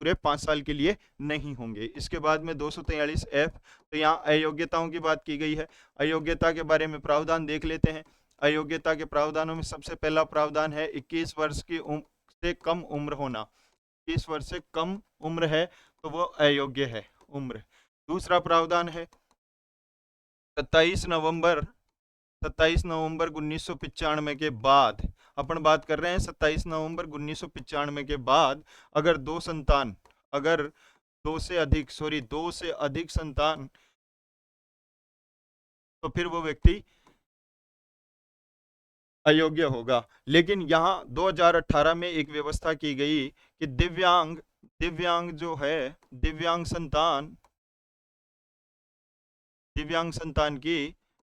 पूरे 5 साल के लिए नहीं होंगे। इसके बाद में 243F, तो यहाँ अयोग्यताओं की बात की गई है। अयोग्यता के बारे में प्रावधान देख लेते हैं। अयोग्यता के प्रावधानों में सबसे पहला प्रावधान है 21 वर्ष की से कम उम्र होना। 21 वर्ष से कम उम्र है तो वो अयोग्य है उम्र। दूसरा प्रावधान है 27 नवंबर 1995 के बाद, अपन बात कर रहे हैं 27 नवंबर 1995 के बाद, अगर दो से अधिक संतान, तो फिर वो व्यक्ति अयोग्य होगा। लेकिन यहाँ 2018 में एक व्यवस्था की गई कि दिव्यांग जो है, दिव्यांग संतान की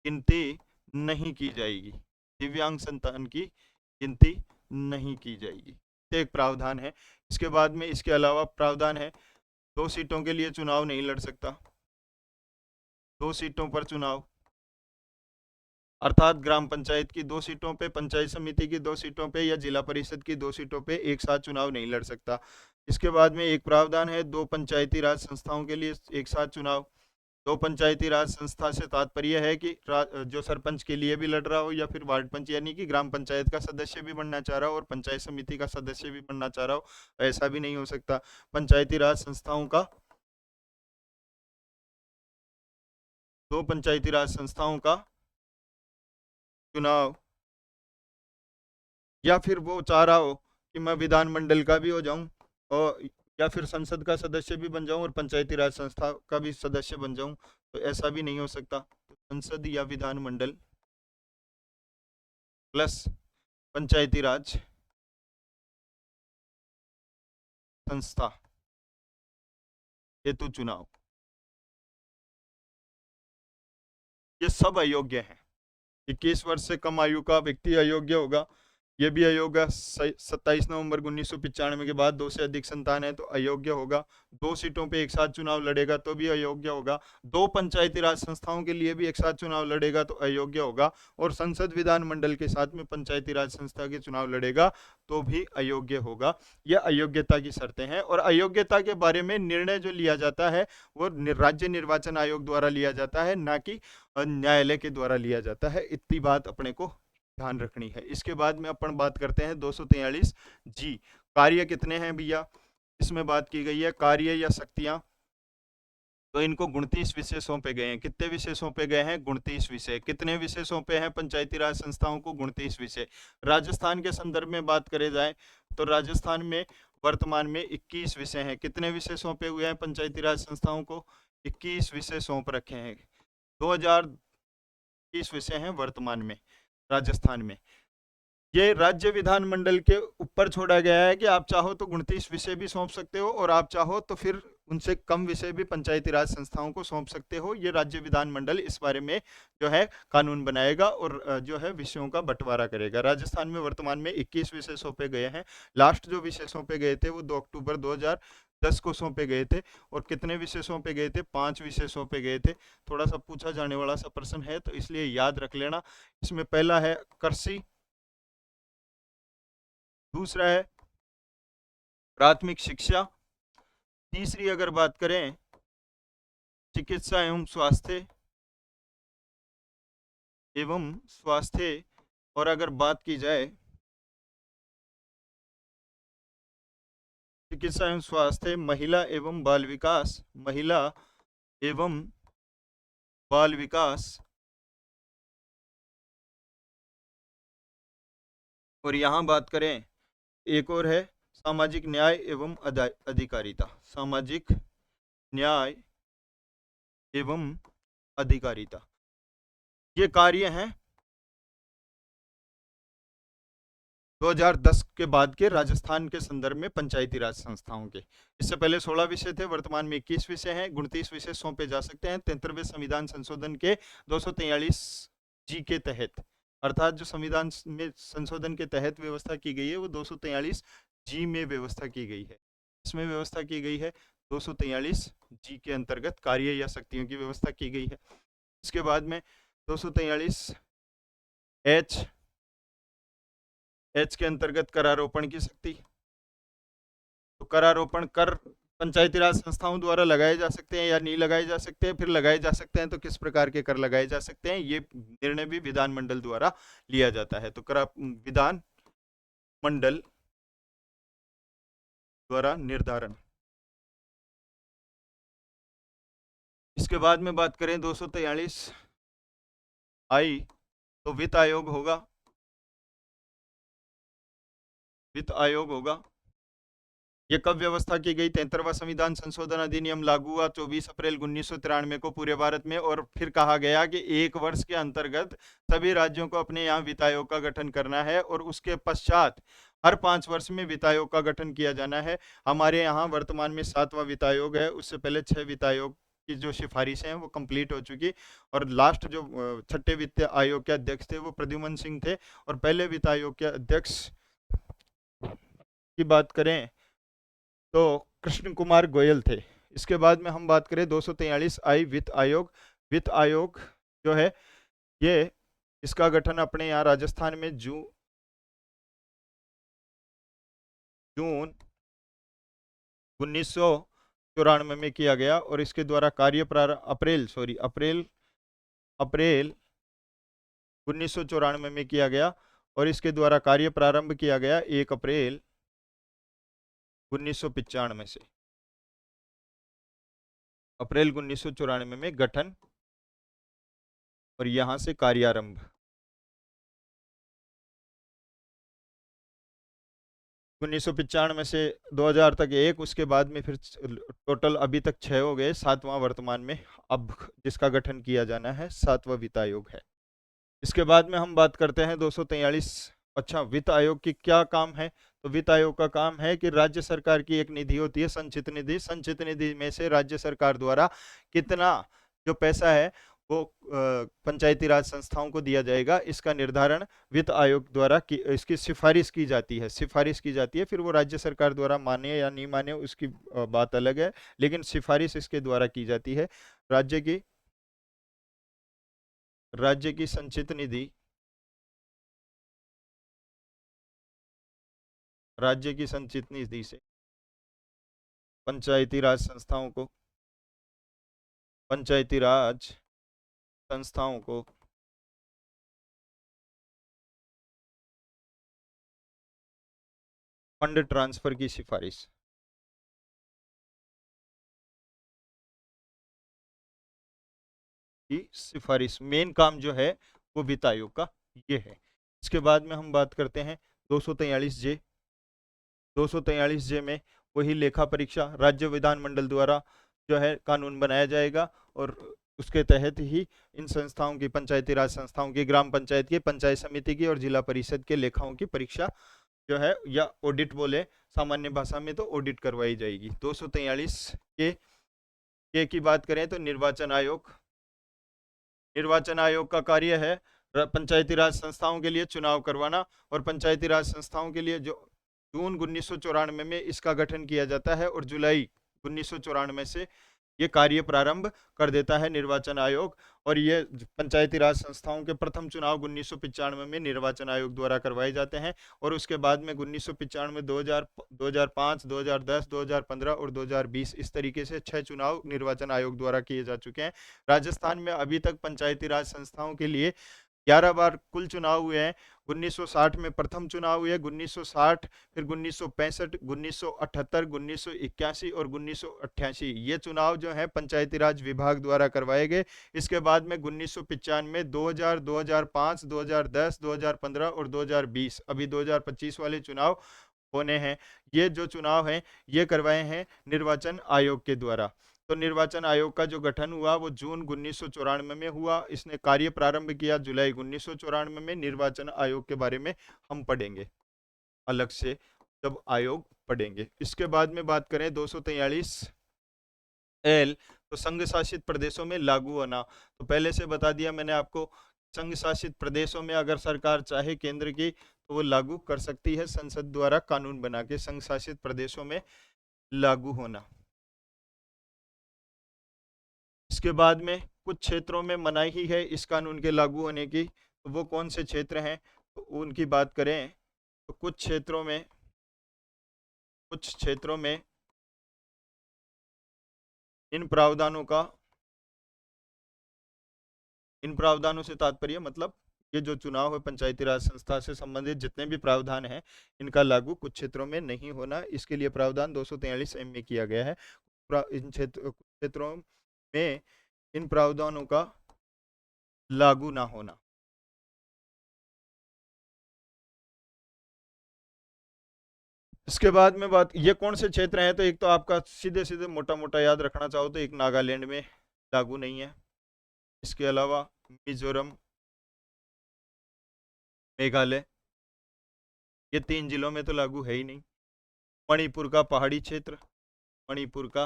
गिनती नहीं की जाएगी। दिव्यांग संतान की गिनती नहीं की जाएगी, एक प्रावधान है। इसके बाद में इसके अलावा प्रावधान है 2 सीटों के लिए चुनाव नहीं लड़ सकता। 2 सीटों पर चुनाव, अर्थात ग्राम पंचायत की 2 सीटों पे, पंचायत समिति की 2 सीटों पे या जिला परिषद की 2 सीटों पे एक साथ चुनाव नहीं लड़ सकता। इसके बाद में एक प्रावधान है 2 पंचायती राज संस्थाओं के लिए एक साथ चुनाव। 2 पंचायती राज संस्था से तात्पर्य है कि जो सरपंच के लिए भी लड़ रहा हो या फिर वार्ड पंच, यानी कि ग्राम पंचायत का सदस्य भी बनना चाह रहा हो और पंचायत समिति का सदस्य भी बनना चाह रहा हो, ऐसा भी नहीं हो सकता। पंचायती राज संस्थाओं का 2 पंचायती राज संस्थाओं का चुनाव, या फिर वो चाह रहा हो कि मैं विधानमंडल का भी हो जाऊं और या फिर संसद का सदस्य भी बन जाऊं और पंचायती राज संस्था का भी सदस्य बन जाऊं, तो ऐसा भी नहीं हो सकता। तो संसद या विधानमंडल प्लस पंचायती राज संस्था हेतु चुनाव, ये सब अयोग्य हैं। 21 वर्ष से कम आयु का व्यक्ति अयोग्य होगा, ये भी अयोग्य। 27 नवंबर 1995 के बाद 2 से अधिक संतान है तो अयोग्य होगा। 2 सीटों पे एक साथ चुनाव लड़ेगा तो भी अयोग्य होगा। 2 पंचायती राज संस्थाओं के लिए भी एक साथ चुनाव लड़ेगा तो अयोग्य होगा। और संसद विधानमंडल के साथ में पंचायती राज संस्था के चुनाव लड़ेगा तो भी अयोग्य होगा। यह अयोग्यता की शर्तें हैं। और अयोग्यता के बारे में निर्णय जो लिया जाता है वो राज्य निर्वाचन आयोग द्वारा लिया जाता है, ना कि न्यायालय के द्वारा लिया जाता है। इतनी बात अपने को ध्यान रखनी है। इसके बाद में अपन बात करते हैं 243 जी। कार्य कितने हैं भैया, इसमें बात की गई है कार्य या शक्तियां। तो इनको 29 विषय सौंपे गए हैं। कितने विषय सौंपे गए हैं? 29 विषय। कितने विषय सौंपे हैं पंचायती राज संस्थाओं को? 29 विषय। राजस्थान के संदर्भ में बात करे जाए तो राजस्थान में वर्तमान में 21 विषय हैं। कितने विषय सौंपे हुए हैं पंचायती राज संस्थाओं को? 21 विषय सौंप रखे हैं। 2020 विषय हैं वर्तमान में राजस्थान में। ये राज्य विधानमंडल के ऊपर छोड़ा गया है कि आप चाहो तो 29 विषय भी सौंप सकते हो और आप चाहो तो फिर उनसे कम विषय भी पंचायती राज संस्थाओं को सौंप सकते हो। ये राज्य विधानमंडल इस बारे में जो है कानून बनाएगा और जो है विषयों का बंटवारा करेगा। राजस्थान में वर्तमान में 21 विषय सौंपे गए हैं। लास्ट जो विषय सौंपे गए थे वो 2 अक्टूबर 2010 को सौंपे गए थे। और कितने विषय सौंपे गए थे? 5 विषय सौंपे गए थे। थोड़ा सा पूछा जाने वाला सा प्रश्न है तो इसलिए याद रख लेना। इसमें पहला है कृषि, दूसरा है प्राथमिक शिक्षा, तीसरी अगर बात करें चिकित्सा एवं स्वास्थ्य, और अगर बात की जाए चिकित्सा एवं स्वास्थ्य, महिला एवं बाल विकास, महिला एवं बाल विकास, और यहाँ बात करें एक और है सामाजिक न्याय एवं अधिकारिता। सामाजिक न्याय एवं अधिकारिता, ये कार्य हैं 2010 के बाद के राजस्थान के संदर्भ में पंचायती राज संस्थाओं के। इससे पहले 16 विषय थे, वर्तमान में 21 विषय हैं। 29 विषय सौंपे जा सकते हैं 73वें संविधान संशोधन के 243 जी के तहत। अर्थात जो संविधान में संशोधन के तहत व्यवस्था की गई है वो 243 जी में व्यवस्था की गई है। इसमें व्यवस्था की गई है 243 जी के अंतर्गत कार्य या शक्तियों की व्यवस्था की गई है। इसके बाद में 243 एच के अंतर्गत करारोपण की शक्ति, तो करारोपण कर पंचायती राज संस्थाओं द्वारा लगाए जा सकते हैं या नहीं लगाए जा सकते हैं, फिर लगाए जा सकते हैं तो किस प्रकार के कर लगाए जा सकते हैं, ये निर्णय भी विधानमंडल द्वारा लिया जाता है। तो विधान मंडल द्वारा निर्धारण। इसके बाद में बात करें 243 आई, तो वित्त आयोग होगा। वित्त आयोग होगा। ये कब व्यवस्था की गई? 73वां संविधान संशोधन अधिनियम लागू हुआ 24 अप्रैल 1993 को पूरे भारत में, और फिर कहा गया कि एक वर्ष के अंतर्गत सभी राज्यों को अपने यहाँ वित्त आयोग का गठन करना है, और उसके पश्चात हर 5 वर्ष में वित्त आयोग का गठन किया जाना है। हमारे यहाँ वर्तमान में 7वां वित्त आयोग है, उससे पहले 6 वित्त आयोग की जो सिफारिशें हैं वो कंप्लीट हो चुकी, और लास्ट जो 6ठे वित्त आयोग के अध्यक्ष थे वो प्रद्युमन सिंह थे, और पहले वित्त आयोग के अध्यक्ष की बात करें तो कृष्ण कुमार गोयल थे। इसके बाद में हम बात करें 243 आई वित्त आयोग। वित्त आयोग जो है ये इसका गठन अपने यहाँ राजस्थान में जून 1994 में किया गया, और इसके द्वारा कार्य अप्रैल 1994 में किया गया, और इसके द्वारा कार्य प्रारंभ किया गया 1 अप्रैल 1995 से। अप्रैल 1994 में गठन, और यहां से कार्यारंभ 1995 से 2000 तक एक, उसके बाद में फिर टोटल अभी तक 6 हो गए, 7वां वर्तमान में अब जिसका गठन किया जाना है 7वां वित्त आयोग है। इसके बाद में हम बात करते हैं 243। अच्छा, वित्त आयोग की क्या काम है? तो वित्त आयोग का काम है कि राज्य सरकार की एक निधि होती है संचित निधि, संचित निधि में से राज्य सरकार द्वारा कितना जो पैसा है वो पंचायती राज संस्थाओं को दिया जाएगा, इसका निर्धारण वित्त आयोग द्वारा इसकी सिफारिश की जाती है। फिर वो राज्य सरकार द्वारा माने या नहीं माने उसकी बात अलग है, लेकिन सिफारिश इसके द्वारा की जाती है। राज्य की संचित निधि, राज्य की संचित निधि से पंचायती राज संस्थाओं को फंड ट्रांसफर की सिफारिश मेन काम जो है वो वित्त आयोग का ये है। इसके बाद में हम बात करते हैं 243 जे। 243 जे में वही लेखा परीक्षा राज्य विधानमंडल द्वारा जो है कानून बनाया जाएगा, और उसके तहत ही इन संस्थाओं की, पंचायती राज संस्थाओं की, ग्राम पंचायत की, पंचायत समिति की और जिला परिषद के लेखाओं की परीक्षा जो है, या ऑडिट बोले सामान्य भाषा में, तो ऑडिट करवाई जाएगी। 243 के की बात करें तो निर्वाचन आयोग। निर्वाचन आयोग का कार्य है पंचायती राज संस्थाओं के लिए चुनाव करवाना, और पंचायती राज संस्थाओं के लिए जो जून 1994 में इसका गठन किया जाता है, और जुलाई 1994 से ये कार्य प्रारंभ कर देता है निर्वाचन आयोग। और ये पंचायती राज संस्थाओं के प्रथम चुनाव 1995 में निर्वाचन आयोग द्वारा करवाए जाते हैं, और उसके बाद में 1995, 2005, 2010, 2015 और 2020 इस तरीके से 6 चुनाव निर्वाचन आयोग द्वारा किए जा चुके हैं। राजस्थान में अभी तक पंचायती राज संस्थाओं के लिए 11 बार कुल चुनाव हुए हैं। 1960 में प्रथम चुनाव हुए, 1960, फिर 1965, 1978, 1981 और 1988 ये चुनाव जो है पंचायती राज विभाग द्वारा करवाए गए। इसके बाद में 1995, 2000, 2005, 2010, 2015 और 2020 अभी 2025 वाले चुनाव होने हैं। ये जो चुनाव हैं ये करवाए हैं निर्वाचन आयोग के द्वारा। तो निर्वाचन आयोग का जो गठन हुआ वो जून 1994 में हुआ, इसने कार्य प्रारंभ किया जुलाई 1994 में। निर्वाचन आयोग के बारे में हम पढ़ेंगे अलग से जब आयोग पढ़ेंगे। इसके बाद में बात करें 243 एल, तो संघ शासित प्रदेशों में लागू होना। तो पहले से बता दिया मैंने आपको, संघ शासित प्रदेशों में अगर सरकार चाहे केंद्र की तो वो लागू कर सकती है, संसद द्वारा कानून बना के संघ शासित प्रदेशों में लागू होना। इसके बाद में कुछ क्षेत्रों में मनाही ही है इस कानून के लागू होने की, तो वो कौन से क्षेत्र हैं तो उनकी बात करें तो कुछ क्षेत्रों में कुछ क्षेत्रों में इन प्रावधानों का, इन प्रावधानों से तात्पर्य मतलब ये जो चुनाव है पंचायती राज संस्था से संबंधित जितने भी प्रावधान हैं इनका लागू कुछ क्षेत्रों में नहीं होना, इसके लिए प्रावधान 243 एम में किया गया है। इन क्षेत्रों में इन प्रावधानों का लागू ना होना। इसके बाद में बात, ये कौन से क्षेत्र हैं, तो एक तो आपका सीधे सीधे मोटा मोटा याद रखना चाहो तो एक नागालैंड में लागू नहीं है, इसके अलावा मिजोरम, मेघालय, ये 3 जिलों में तो लागू है ही नहीं। मणिपुर का पहाड़ी क्षेत्र, मणिपुर का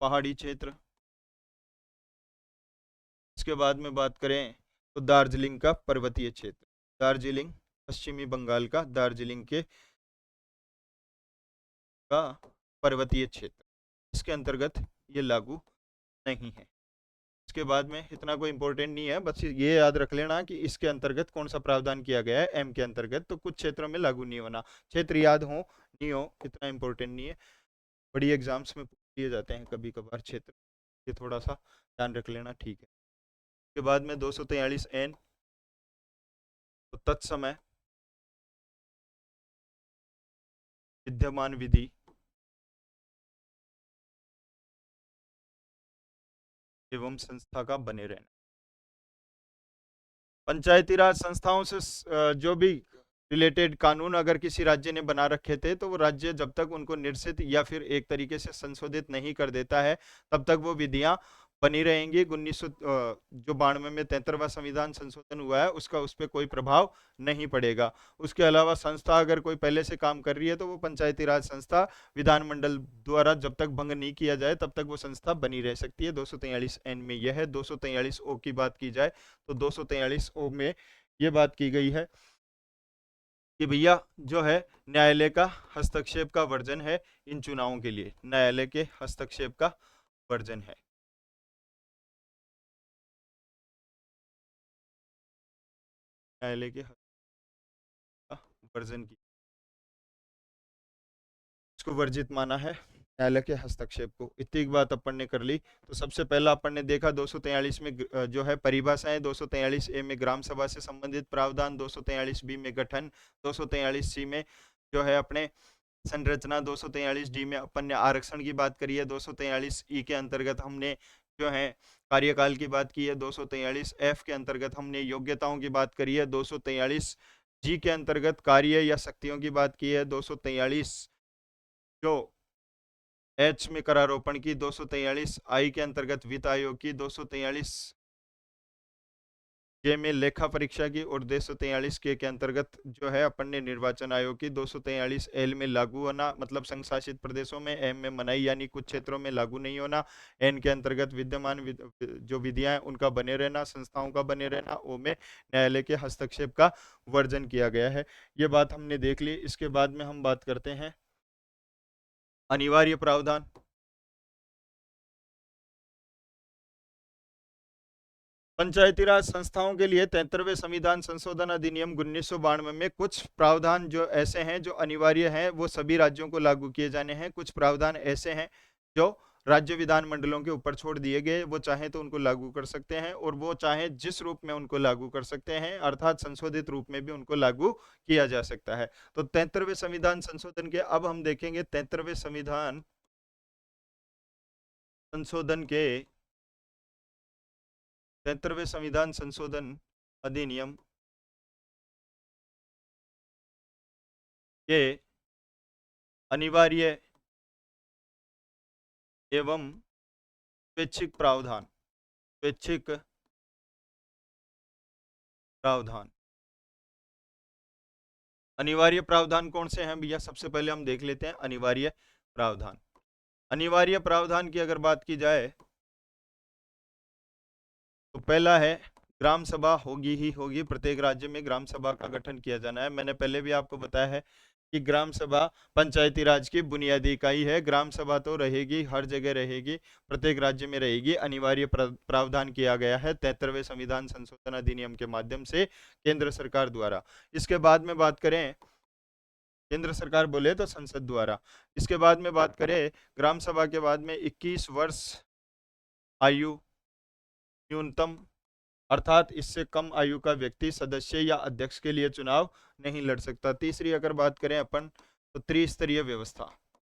पहाड़ी क्षेत्र। इसके बाद में बात करें तो दार्जिलिंग का पर्वतीय क्षेत्र, दार्जिलिंग पश्चिमी बंगाल का दार्जिलिंग के का पर्वतीय क्षेत्र, इसके अंतर्गत ये लागू नहीं है। इसके बाद में इतना कोई इंपॉर्टेंट नहीं है, बस ये याद रख लेना कि इसके अंतर्गत कौन सा प्रावधान किया गया है, एम के अंतर्गत, तो कुछ क्षेत्रों में लागू नहीं होना। क्षेत्र याद हो नहीं हो इतना इंपॉर्टेंट नहीं है, बड़ी एग्जाम्स में पूछ लिए जाते हैं कभी कभार क्षेत्र, ये थोड़ा सा ध्यान रख लेना, ठीक है। उसके बाद में 243 एन, तो तत्समय विद्यमान विधि एवं संस्था का बने रहना। पंचायती राज संस्थाओं से जो भी रिलेटेड कानून अगर किसी राज्य ने बना रखे थे तो वो राज्य जब तक उनको निरसित या फिर एक तरीके से संशोधित नहीं कर देता है तब तक वो विधियां बनी रहेंगी। 1900 जो 92 में 73वां संविधान संशोधन हुआ है उसका उस पर कोई प्रभाव नहीं पड़ेगा। उसके अलावा संस्था अगर कोई पहले से काम कर रही है तो वो पंचायती राज संस्था विधानमंडल द्वारा जब तक भंग नहीं किया जाए तब तक वो संस्था बनी रह सकती है। 243 एन में यह है। 243 ओ की बात की जाए तो 243 ओ में ये बात की गई है कि भैया जो है न्यायालय का हस्तक्षेप का वर्जन है, इन चुनावों के लिए न्यायालय के हस्तक्षेप का वर्जन है। न्यायालय के वर्जन की इसको वर्जित माना है न्यायालय के हस्तक्षेप को। इतनी बात अपन ने कर ली। तो सबसे पहला अपन ने देखा 243 में जो है परिभाषाएं, 243 ए में ग्राम सभा से संबंधित प्रावधान, 243 बी में गठन, 243 सी में जो है अपने संरचना, 243 डी में अपन ने आरक्षण की बात करी है, 243 ई के अंतर्गत हमने जो है कार्यकाल की बात की है, 243 एफ के अंतर्गत हमने योग्यताओं की बात करी है, 243 जी के अंतर्गत कार्य या शक्तियों की बात की है, 243 जो एच में करारोपण की, 243 आई के अंतर्गत वित्त आयोग की, 243 के में लेखा परीक्षा की और 243 के अंतर्गत जो है अपन ने निर्वाचन आयोग की, 243 एल में लागू होना मतलब संघ शासित प्रदेशों में, एम में मनाई यानी कुछ क्षेत्रों में लागू नहीं होना, एन के अंतर्गत विद्यमान जो विधियां हैं उनका बने रहना, संस्थाओं का बने रहना, ओ में न्यायालय के हस्तक्षेप का वर्जन किया गया है। ये बात हमने देख ली। इसके बाद में हम बात करते हैं अनिवार्य प्रावधान। पंचायती राज संस्थाओं के लिए 73वें संविधान संशोधन अधिनियम 1992 में कुछ प्रावधान जो ऐसे हैं जो अनिवार्य हैं वो सभी राज्यों को लागू किए जाने हैं। कुछ प्रावधान ऐसे हैं जो राज्य विधानमंडलों के ऊपर छोड़ दिए गए, वो चाहे तो उनको लागू कर सकते हैं और वो चाहे जिस रूप में उनको लागू कर सकते हैं, अर्थात संशोधित रूप में भी उनको लागू किया जा सकता है। तो 73वें संविधान संशोधन के अब हम देखेंगे 73वें संविधान संशोधन के 73वें संविधान संशोधन अधिनियम के अनिवार्य एवं स्वैच्छिक प्रावधान, स्वैच्छिक प्रावधान। अनिवार्य प्रावधान कौन से हैं भैया? सबसे पहले हम देख लेते हैं अनिवार्य प्रावधान। अनिवार्य प्रावधान की अगर बात की जाए तो पहला है ग्राम सभा होगी ही होगी, प्रत्येक राज्य में ग्राम सभा का गठन किया जाना है। मैंने पहले भी आपको बताया है कि ग्राम सभा पंचायती राज की बुनियादी इकाई है। ग्राम सभा तो रहेगी, हर जगह रहेगी, प्रत्येक राज्य में रहेगी। अनिवार्य प्रावधान किया गया है 73वें संविधान संशोधन अधिनियम के माध्यम से केंद्र सरकार द्वारा। इसके बाद में बात करें केंद्र सरकार बोले तो संसद द्वारा। इसके बाद में बात करें ग्राम सभा के बाद में 21 वर्ष आयु न्यूनतम, अर्थात इससे कम आयु का व्यक्ति सदस्य या अध्यक्ष के लिए चुनाव नहीं लड़ सकता। तीसरी अगर बात करें अपन तो त्रिस्तरीय व्यवस्था,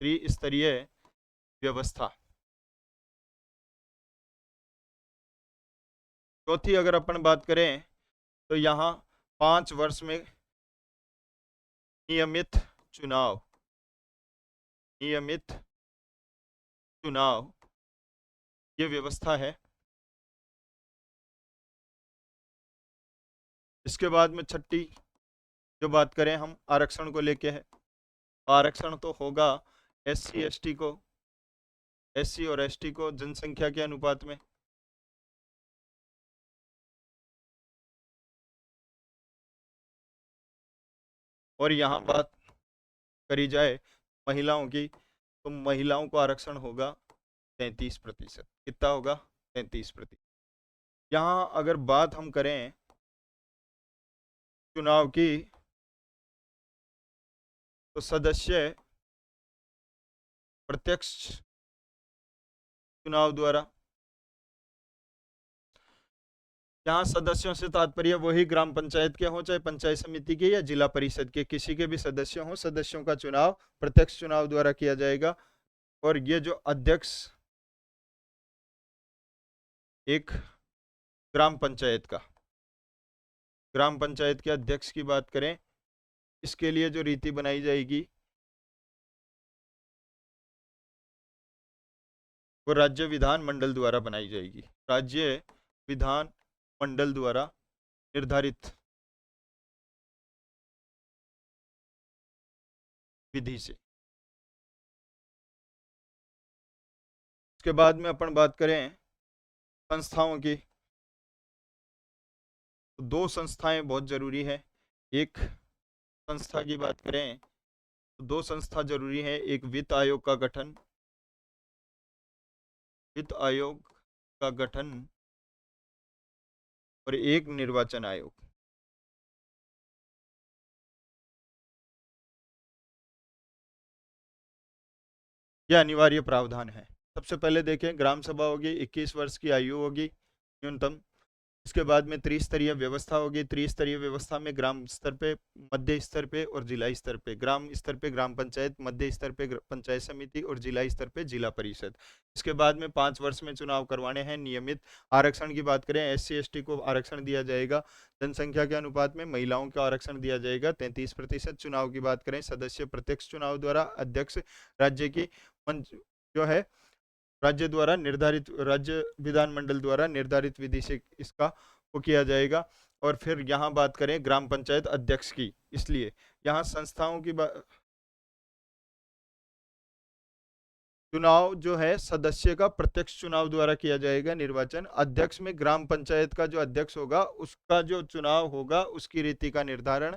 त्रिस्तरीय व्यवस्था। चौथी अगर अपन बात करें तो यहाँ 5 वर्ष में नियमित चुनाव, नियमित चुनाव ये व्यवस्था है। इसके बाद में छठी जो बात करें हम आरक्षण को लेके है, आरक्षण तो होगा एससी एसटी को, एससी और एसटी को जनसंख्या के अनुपात में। और यहाँ बात करी जाए महिलाओं की तो महिलाओं को आरक्षण होगा 33%। कितना होगा? 33%। यहाँ अगर बात हम करें चुनाव की तो सदस्य प्रत्यक्ष चुनाव द्वारा, यहाँ सदस्यों से तात्पर्य वही ग्राम पंचायत के हों, चाहे पंचायत समिति के या जिला परिषद के, किसी के भी सदस्य हों, सदस्यों का चुनाव प्रत्यक्ष चुनाव द्वारा किया जाएगा। और ये जो अध्यक्ष एक ग्राम पंचायत का, ग्राम पंचायत के अध्यक्ष की बात करें, इसके लिए जो रीति बनाई जाएगी वो राज्य विधान मंडल द्वारा बनाई जाएगी, राज्य विधान मंडल द्वारा निर्धारित विधि से। इसके बाद में अपन बात करें संस्थाओं की, तो 2 संस्थाएं बहुत जरूरी है। एक संस्था की बात करें तो 2 संस्था जरूरी है, एक वित्त आयोग का गठन, वित्त आयोग का गठन, और एक निर्वाचन आयोग। यह अनिवार्य प्रावधान है। सबसे पहले देखें, ग्राम सभा होगी, 21 वर्ष की आयु होगी न्यूनतम। इसके बाद में त्रिस्तरीय व्यवस्था होगी, त्रिस्तरीय व्यवस्था में ग्राम स्तर पे, मध्य स्तर पे और जिला स्तर पे, ग्राम स्तर पे ग्राम पंचायत, मध्य स्तर पे पंचायत समिति और जिला स्तर पे जिला परिषद। इसके बाद में 5 वर्ष में चुनाव करवाने हैं नियमित। आरक्षण की बात करें, एससी एसटी को आरक्षण दिया जाएगा, जनसंख्या के अनुपात में महिलाओं को आरक्षण दिया जाएगा 33%। चुनाव की बात करें, सदस्य प्रत्यक्ष चुनाव द्वारा, अध्यक्ष राज्य की जो है राज्य द्वारा निर्धारित, राज्य विधानमंडल द्वारा निर्धारित विधि से इसका वो किया जाएगा। और फिर यहाँ बात करें ग्राम पंचायत अध्यक्ष की, इसलिए यहाँ संस्थाओं की चुनाव जो है सदस्य का प्रत्यक्ष चुनाव द्वारा किया जाएगा, निर्वाचन। अध्यक्ष में ग्राम पंचायत का जो अध्यक्ष होगा उसका जो चुनाव होगा उसकी रीति का निर्धारण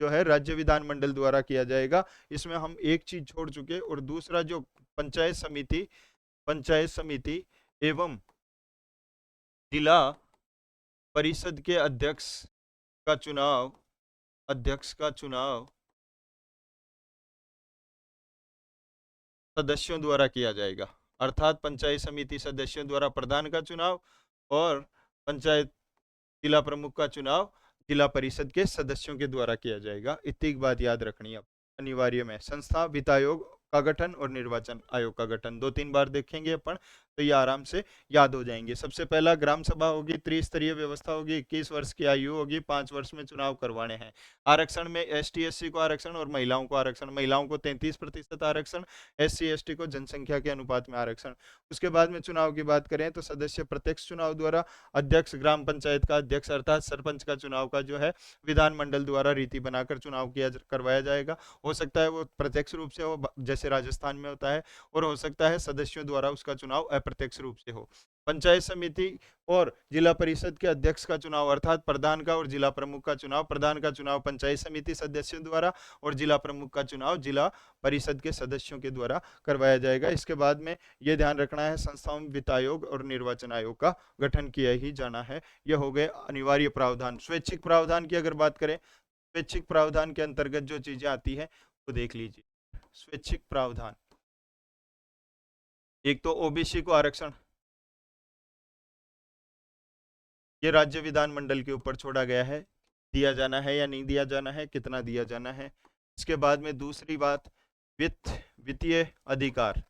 जो है राज्य विधानमंडल द्वारा किया जाएगा। इसमें हम एक चीज छोड़ चुके, और दूसरा जो पंचायत समिति एवं जिला परिषद के अध्यक्ष का चुनाव, अध्यक्ष का चुनाव सदस्यों द्वारा किया जाएगा, अर्थात पंचायत समिति सदस्यों द्वारा प्रधान का चुनाव और पंचायत जिला प्रमुख का चुनाव जिला परिषद के सदस्यों के द्वारा किया जाएगा। इतनी बात याद रखनी है अनिवार्य में। संस्था, वित्त आयोग का गठन और निर्वाचन आयोग का गठन 2-3 बार देखेंगे अपन तो ये आराम से याद हो जाएंगे। सबसे पहला ग्राम सभा होगी, त्रिस्तरीय व्यवस्था होगी, 21 वर्ष की आयु होगी, 5 वर्ष में चुनाव करवाने हैं। आरक्षण में एसटी एससी को आरक्षण और महिलाओं को आरक्षण, महिलाओं को 33% आरक्षण, एससी एसटी को जनसंख्या के अनुपात में आरक्षण। उसके बाद में चुनाव की बात करें तो सदस्य प्रत्यक्ष चुनाव द्वारा, अध्यक्ष ग्राम पंचायत का अध्यक्ष अर्थात सरपंच का चुनाव का जो है विधानमंडल द्वारा रीति बनाकर चुनाव करवाया जाएगा। हो सकता है वो प्रत्यक्ष रूप से हो जैसे राजस्थान में होता है, और हो सकता है सदस्यों द्वारा उसका चुनाव अप्रत्यक्ष रूप से हो। पंचायत समिति और जिला परिषद के अध्यक्ष का चुनाव अर्थात प्रधान का और जिला प्रमुख का चुनाव, प्रधान का चुनाव पंचायत समिति सदस्यों द्वारा और जिला प्रमुख का चुनाव जिला परिषद के सदस्यों के द्वारा करवाया जाएगा। इसके बाद में यह ध्यान रखना है संस्थाओं में वित्त आयोग और निर्वाचन आयोग का गठन किया ही जाना है। यह हो गए अनिवार्य प्रावधान। स्वैच्छिक प्रावधान की अगर बात करें, स्वैच्छिक प्रावधान के अंतर्गत जो चीजें आती है वो देख लीजिए। स्वैच्छिक प्रावधान, एक तो ओबीसी को आरक्षण, ये राज्य विधानमंडल के ऊपर छोड़ा गया है, दिया जाना है या नहीं दिया जाना है, कितना दिया जाना है। इसके बाद में दूसरी बात, वित्तीय अधिकार,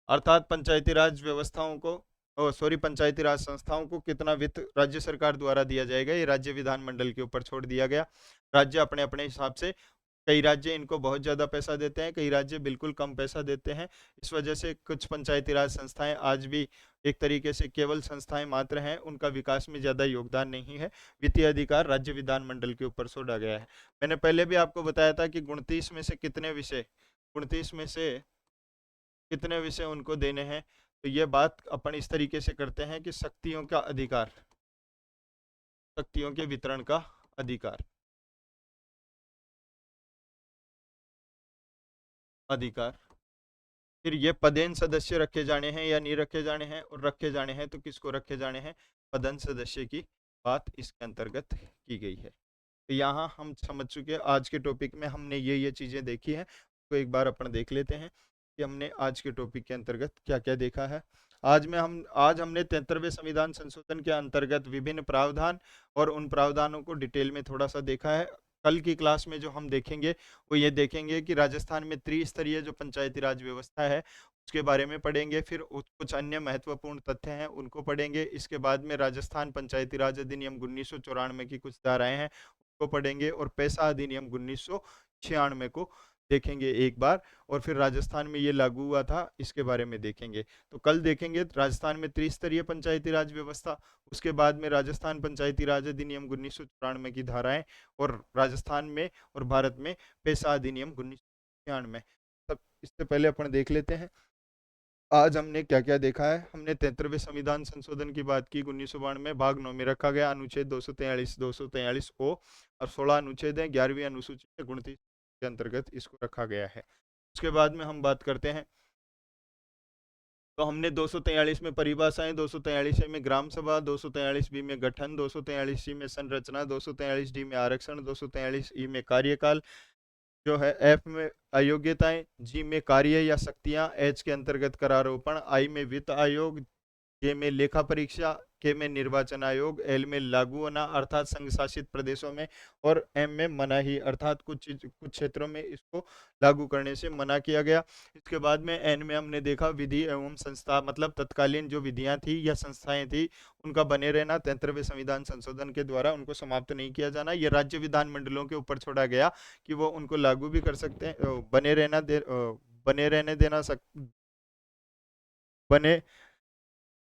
अर्थात पंचायती राज व्यवस्थाओं को पंचायती राज संस्थाओं को कितना वित्त राज्य सरकार द्वारा दिया जाएगा, ये राज्य विधानमंडल के ऊपर छोड़ दिया गया। राज्य अपने अपने हिसाब से, कई राज्य इनको बहुत ज्यादा पैसा देते हैं, कई राज्य बिल्कुल कम पैसा देते हैं। इस वजह से कुछ पंचायती राज संस्थाएं आज भी एक तरीके से केवल संस्थाएं मात्र हैं, उनका विकास में ज्यादा योगदान नहीं है। वित्तीय अधिकार राज्य विधानमंडल के ऊपर छोड़ा गया है। मैंने पहले भी आपको बताया था कि 29 में से कितने विषय, 29 में से कितने विषय उनको देने हैं। तो ये बात अपन इस तरीके से करते हैं कि शक्तियों का अधिकार, शक्तियों के वितरण का अधिकार, फिर ये पदेन सदस्य रखे जाने हैं या नहीं रखे जाने हैं, और रखे जाने हैं तो किसको रखे जाने हैं, पदन सदस्य की बात इसके अंतर्गत की गई है। तो यहाँ हम समझ चुके हैं, आज के टॉपिक में हमने ये चीजें देखी हैं, तो एक बार अपन देख लेते हैं कि हमने आज के टॉपिक के अंतर्गत क्या क्या देखा है। आज हमने 73वें संविधान संशोधन के अंतर्गत विभिन्न प्रावधान और उन प्रावधानों को डिटेल में थोड़ा सा देखा है। कल की क्लास में जो हम देखेंगे वो ये देखेंगे कि राजस्थान में त्रिस्तरीय जो पंचायती राज व्यवस्था है उसके बारे में पढ़ेंगे, फिर कुछ अन्य महत्वपूर्ण तथ्य हैं उनको पढ़ेंगे। इसके बाद में राजस्थान पंचायती राज अधिनियम 1994 की कुछ धाराएं हैं को पढ़ेंगे, और पैसा अधिनियम 1996 को देखेंगे एक बार, और फिर राजस्थान में ये लागू हुआ था इसके बारे में देखेंगे। तो कल देखेंगे राजस्थान में त्रिस्तरीय पंचायती राज व्यवस्था, उसके बाद में राजस्थान पंचायती राज अधिनियम 1994 की धाराएं, और राजस्थान में और भारत में पैसा अधिनियम 1996। तब इससे पहले अपन देख लेते हैं आज हमने क्या क्या देखा है। हमने 73वें संविधान संशोधन की बात की, 1992 में भाग 9 में रखा गया अनुच्छेद 243 ओ और 16 अनुच्छेद है, 11वीं अनुसूची में 29 के अंतर्गत इसको रखा गया है। उसके बाद में हम बात करते हैं, तो हमने 243 में परिभाषाएं, 243 में ग्राम सभा, 243 बी में गठन, 243 सी में संरचना, 243 डी में आरक्षण, 243 ई में कार्यकाल जो है, एफ में अयोग्यताएं, जी में कार्य या शक्तियां, एच के अंतर्गत करारोपण, आई में वित्त आयोग, जे में लेखा परीक्षा, के में निर्वाचन आयोग, एल में लागू होना अर्थात संघ शासित प्रदेशों में, और एम में मनाही अर्थात कुछ क्षेत्रों में इसको लागू करने से मना किया गया। इसके बाद में एन में हमने देखा विधि एवं संस्था, मतलब तत्कालीन जो विधियां थी या संस्थाएं थी उनका बने रहना, 73वें संविधान संशोधन के द्वारा उनको समाप्त नहीं किया जाना। ये राज्य विधानमंडलों के ऊपर छोड़ा गया कि वो उनको लागू भी कर सकते हैं, बने रहने देना बने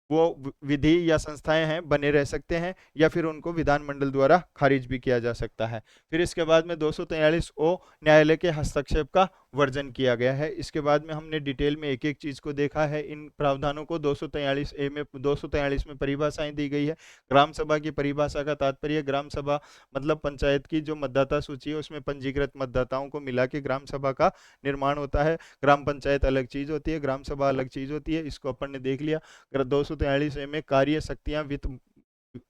वो विधि या संस्थाएं हैं बने रह सकते हैं, या फिर उनको विधानमंडल द्वारा खारिज भी किया जा सकता है। फिर इसके बाद में 243 ओ न्यायालय के हस्तक्षेप का वर्जन किया गया है। इसके बाद में हमने डिटेल में एक एक चीज को देखा है। इन प्रावधानों को 243 ए में 243 में परिभाषाएं दी गई है। ग्राम सभा की परिभाषा का तात्पर्य, ग्राम सभा मतलब पंचायत की जो मतदाता सूची है उसमें पंजीकृत मतदाताओं को मिला के ग्राम सभा का निर्माण होता है। ग्राम पंचायत अलग चीज होती है, ग्राम सभा अलग चीज होती है, इसको अपन ने देख लिया। 243 में कार्य शक्तियां वित्त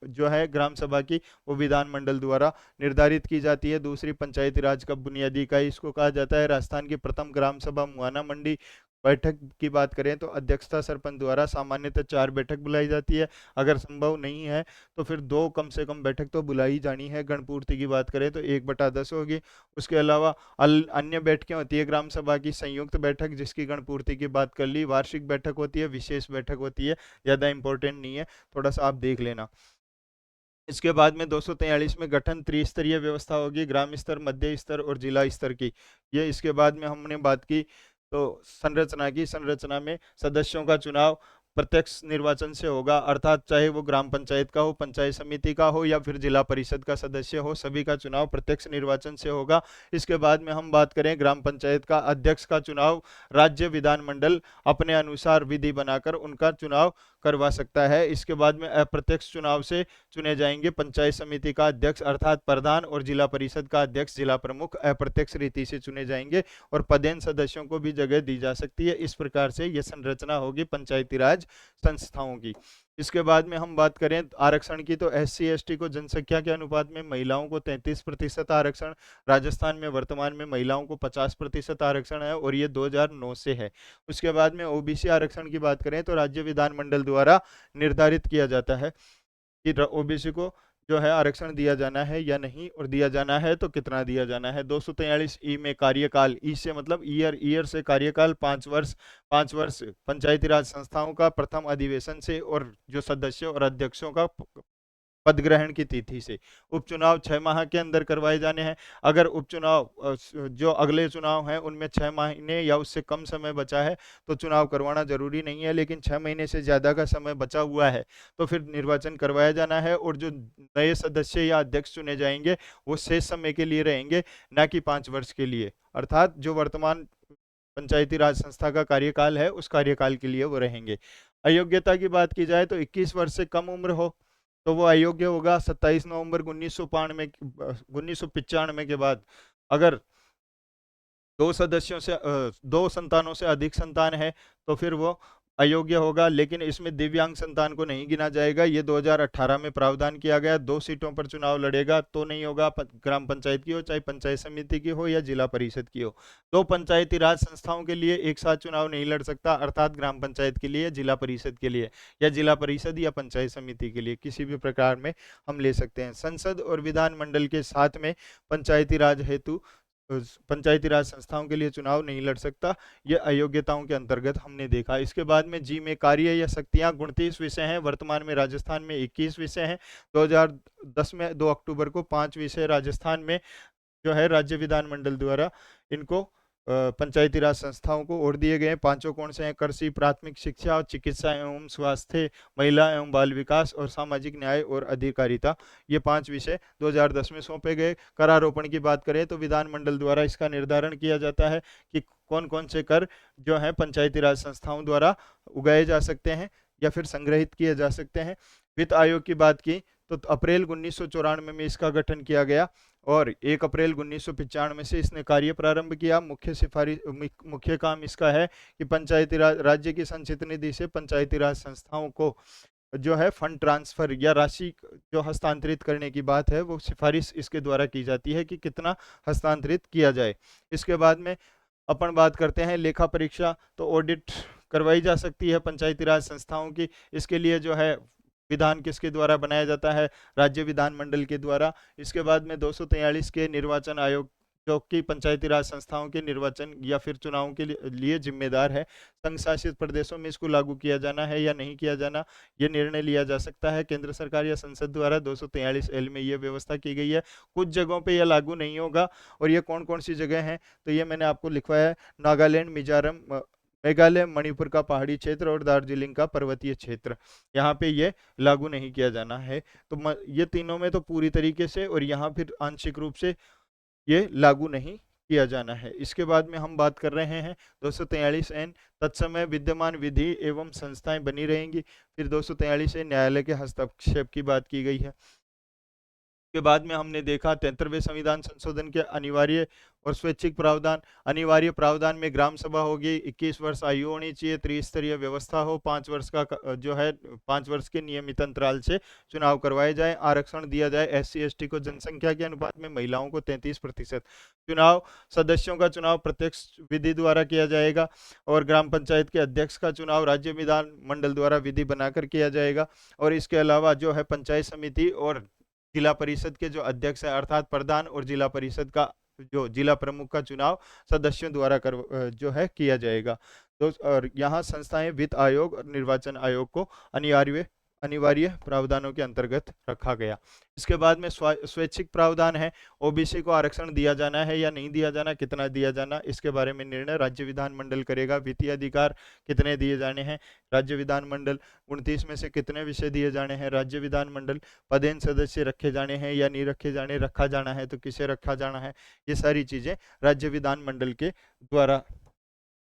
जो है ग्राम सभा की वो विधानमंडल द्वारा निर्धारित की जाती है। दूसरी, पंचायती राज का बुनियादी इकाई इसको कहा जाता है। राजस्थान की प्रथम ग्राम सभा मुआना मंडी बैठक की बात करें तो अध्यक्षता सरपंच द्वारा सामान्यतः 4 बैठक बुलाई जाती है, अगर संभव नहीं है तो फिर 2 कम से कम बैठक तो बुलाई जानी है। गणपूर्ति की बात करें तो 1/10 होगी। उसके अलावा अन्य बैठकें होती है ग्राम सभा की, संयुक्त बैठक जिसकी गणपूर्ति की बात कर ली, वार्षिक बैठक होती है, विशेष बैठक होती है, ज्यादा इंपॉर्टेंट नहीं है, थोड़ा सा आप देख लेना। इसके बाद में 243 में गठन त्रिस्तरीय व्यवस्था होगी, ग्राम स्तर, मध्य स्तर और जिला स्तर की। ये इसके बाद में हमने बात की तो संरचना की, संरचना में सदस्यों का चुनाव प्रत्यक्ष निर्वाचन से होगा, अर्थात चाहे वो ग्राम पंचायत का हो, पंचायत समिति का हो या फिर जिला परिषद का सदस्य हो, सभी का चुनाव प्रत्यक्ष निर्वाचन से होगा। इसके बाद में हम बात करें ग्राम पंचायत का अध्यक्ष का चुनाव राज्य विधानमंडल अपने अनुसार विधि बनाकर उनका चुनाव करवा सकता है। इसके बाद में अप्रत्यक्ष चुनाव से चुने जाएंगे पंचायत समिति का अध्यक्ष अर्थात प्रधान और जिला परिषद का अध्यक्ष जिला प्रमुख अप्रत्यक्ष रीति से चुने जाएंगे और पदेन सदस्यों को भी जगह दी जा सकती है। इस प्रकार से यह संरचना होगी पंचायती राज संस्थाओं की। इसके बाद में हम बात करें आरक्षण की, तो SC ST को जनसंख्या के अनुपात में महिलाओं को 33% आरक्षण, राजस्थान में वर्तमान में महिलाओं को 50% आरक्षण है और ये 2009 से है। उसके बाद में OBC आरक्षण की बात करें तो राज्य विधानमंडल द्वारा निर्धारित किया जाता है कि OBC को जो है आरक्षण दिया जाना है या नहीं, और दिया जाना है तो कितना दिया जाना है। 243 में कार्यकाल, ई से मतलब ईयर से कार्यकाल 5 वर्ष, 5 वर्ष पंचायती राज संस्थाओं का प्रथम अधिवेशन से और जो सदस्यों और अध्यक्षों का पद ग्रहण की तिथि से। उपचुनाव 6 माह के अंदर करवाए जाने हैं। अगर उपचुनाव जो अगले चुनाव हैं उनमें 6 महीने या उससे कम समय बचा है तो चुनाव करवाना जरूरी नहीं है, लेकिन 6 महीने से ज्यादा का समय बचा हुआ है तो फिर निर्वाचन करवाया जाना है। और जो नए सदस्य या अध्यक्ष चुने जाएंगे वो शेष समय के लिए रहेंगे, न कि 5 वर्ष के लिए, अर्थात जो वर्तमान पंचायती राज संस्था का कार्यकाल है उस कार्यकाल के लिए वो रहेंगे। अयोग्यता की बात की जाए तो 21 वर्ष से कम उम्र हो तो वो अयोग्य होगा। 27 नवंबर 1995 के बाद अगर 2 संतानों से अधिक संतान है तो फिर वो अयोग्य होगा, लेकिन इसमें दिव्यांग संतान को नहीं गिना जाएगा। ये 2018 में प्रावधान किया गया। 2 सीटों पर चुनाव लड़ेगा तो नहीं होगा, ग्राम पंचायत की हो, चाहे पंचायत समिति की हो या जिला परिषद की हो। 2 पंचायती राज संस्थाओं के लिए एक साथ चुनाव नहीं लड़ सकता, अर्थात ग्राम पंचायत के लिए, जिला परिषद के लिए, या जिला परिषद या पंचायत समिति के लिए, किसी भी प्रकार में हम ले सकते हैं। संसद और विधानमंडल के साथ में पंचायती राज हेतु पंचायती राज संस्थाओं के लिए चुनाव नहीं लड़ सकता। यह अयोग्यताओं के अंतर्गत हमने देखा। इसके बाद में जी में कार्य या शक्तियां 29 विषय हैं। वर्तमान में राजस्थान में 21 विषय हैं। 2010 में 2 अक्टूबर को 5 विषय राजस्थान में जो है राज्य विधानमंडल द्वारा इनको पंचायती राज संस्थाओं को और दिए गए। 5 कौन से हैं? कृषि, प्राथमिक शिक्षा, चिकित्सा एवं स्वास्थ्य, महिला एवं बाल विकास और सामाजिक न्याय और अधिकारिता। ये 5 विषय 2010 में सौंपे गए। करारोपण की बात करें तो विधानमंडल द्वारा इसका निर्धारण किया जाता है कि कौन कौन से कर जो है पंचायती राज संस्थाओं द्वारा उगाए जा सकते हैं या फिर संग्रहित किए जा सकते हैं। वित्त आयोग की बात की तो अप्रैल 1994 में इसका गठन किया गया और 1 अप्रैल 1995 से इसने कार्य प्रारंभ किया। मुख्य काम इसका है कि पंचायती राज राज्य की संचित निधि से पंचायती राज संस्थाओं को जो है फंड ट्रांसफर या राशि जो हस्तांतरित करने की बात है वो सिफारिश इसके द्वारा की जाती है कि कितना हस्तांतरित किया जाए। इसके बाद में अपन बात करते हैं लेखा परीक्षा, तो ऑडिट करवाई जा सकती है पंचायती राज संस्थाओं की। इसके लिए जो है विधान किसके द्वारा बनाया जाता है? राज्य विधानमंडल के द्वारा। इसके बाद में 243 के निर्वाचन आयोग जो कि पंचायती राज संस्थाओं के निर्वाचन या फिर चुनावों के लिए जिम्मेदार है। संघ शासित प्रदेशों में इसको लागू किया जाना है या नहीं किया जाना, ये निर्णय लिया जा सकता है केंद्र सरकार या संसद द्वारा। 243L में ये व्यवस्था की गई है। कुछ जगहों पे यह लागू नहीं होगा और ये कौन कौन सी जगह हैं तो ये मैंने आपको लिखवाया है। नागालैंड, मिजोरम, मेघालय, मणिपुर का पहाड़ी क्षेत्र और दार्जिलिंग का पर्वतीय क्षेत्र, यहाँ पे ये लागू नहीं किया जाना है। तो ये तीनों में तो पूरी तरीके से और यहाँ फिर आंशिक रूप से ये लागू नहीं किया जाना है। इसके बाद में हम बात कर रहे हैं 243N, तत्समय विद्यमान विधि एवं संस्थाएं बनी रहेंगी। फिर 243 न्यायालय के हस्तक्षेप की बात की गई है। के बाद में हमने देखा 73वें संविधान संशोधन के अनिवार्य और स्वैच्छिक प्रावधान। अनिवार्य प्रावधान में ग्राम सभा होगी, 21 वर्ष आयु होनी चाहिए, त्रिस्तरीय व्यवस्था हो, 5 वर्ष का जो है 5 वर्ष के नियमित अंतराल से चुनाव करवाए जाए। आरक्षण दिया जाए SC ST को। जनसंख्या के अनुपात में महिलाओं को 33%। चुनाव सदस्यों का चुनाव प्रत्यक्ष विधि द्वारा किया जाएगा और ग्राम पंचायत के अध्यक्ष का चुनाव राज्य विधानमंडल द्वारा विधि बनाकर किया जाएगा। और इसके अलावा जो है पंचायत समिति और जिला परिषद के जो अध्यक्ष है अर्थात प्रधान और जिला परिषद का जो जिला प्रमुख का चुनाव सदस्यों द्वारा जो है किया जाएगा। तो और यहाँ संस्थाएं वित्त आयोग और निर्वाचन आयोग को अनिवार्य प्रावधानों के अंतर्गत रखा गया। इसके बाद में स्वैच्छिक प्रावधान है। OBC को आरक्षण दिया जाना है या नहीं दिया जाना, कितना दिया जाना, इसके बारे में निर्णय राज्य विधानमंडल करेगा। वित्तीय अधिकार कितने दिए जाने हैं, राज्य विधानमंडल। 29 में से कितने विषय दिए जाने हैं, राज्य विधानमंडल। पदेन सदस्य रखे जाने हैं या नहीं रखे जाने, रखा जाना है तो किसे रखा जाना है, ये सारी चीजें राज्य विधानमंडल के द्वारा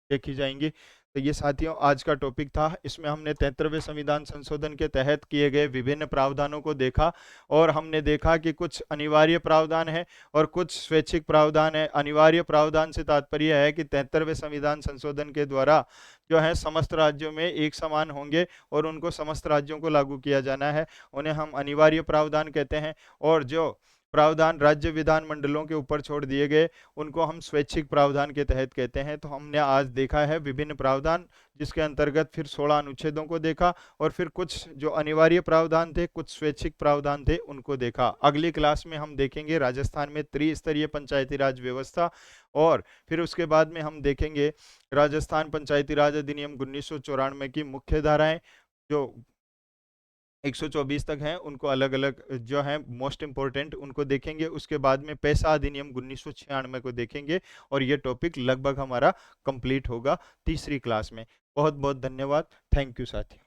देखी जाएंगी। तो ये साथियों आज का टॉपिक था। इसमें हमने 73वें संविधान संशोधन के तहत किए गए विभिन्न प्रावधानों को देखा और हमने देखा कि कुछ अनिवार्य प्रावधान है और कुछ स्वैच्छिक प्रावधान है। अनिवार्य प्रावधान से तात्पर्य है कि 73वें संविधान संशोधन के द्वारा जो है समस्त राज्यों में एक समान होंगे और उनको समस्त राज्यों को लागू किया जाना है, उन्हें हम अनिवार्य प्रावधान कहते हैं। और जो प्रावधान राज्य विधानमंडलों के ऊपर छोड़ दिए गए उनको हम स्वैच्छिक प्रावधान के तहत कहते हैं। तो हमने आज देखा है विभिन्न प्रावधान, जिसके अंतर्गत फिर 16 अनुच्छेदों को देखा और फिर कुछ जो अनिवार्य प्रावधान थे, कुछ स्वैच्छिक प्रावधान थे, उनको देखा। अगली क्लास में हम देखेंगे राजस्थान में त्रिस्तरीय पंचायती राज व्यवस्था और फिर उसके बाद में हम देखेंगे राजस्थान पंचायती राज अधिनियम 1994 की मुख्य धाराएं जो 124 तक हैं, उनको अलग अलग जो है मोस्ट इंपॉर्टेंट उनको देखेंगे। उसके बाद में पैसा अधिनियम 1996 को देखेंगे और ये टॉपिक लगभग हमारा कंप्लीट होगा तीसरी क्लास में। बहुत बहुत धन्यवाद। थैंक यू साथियों।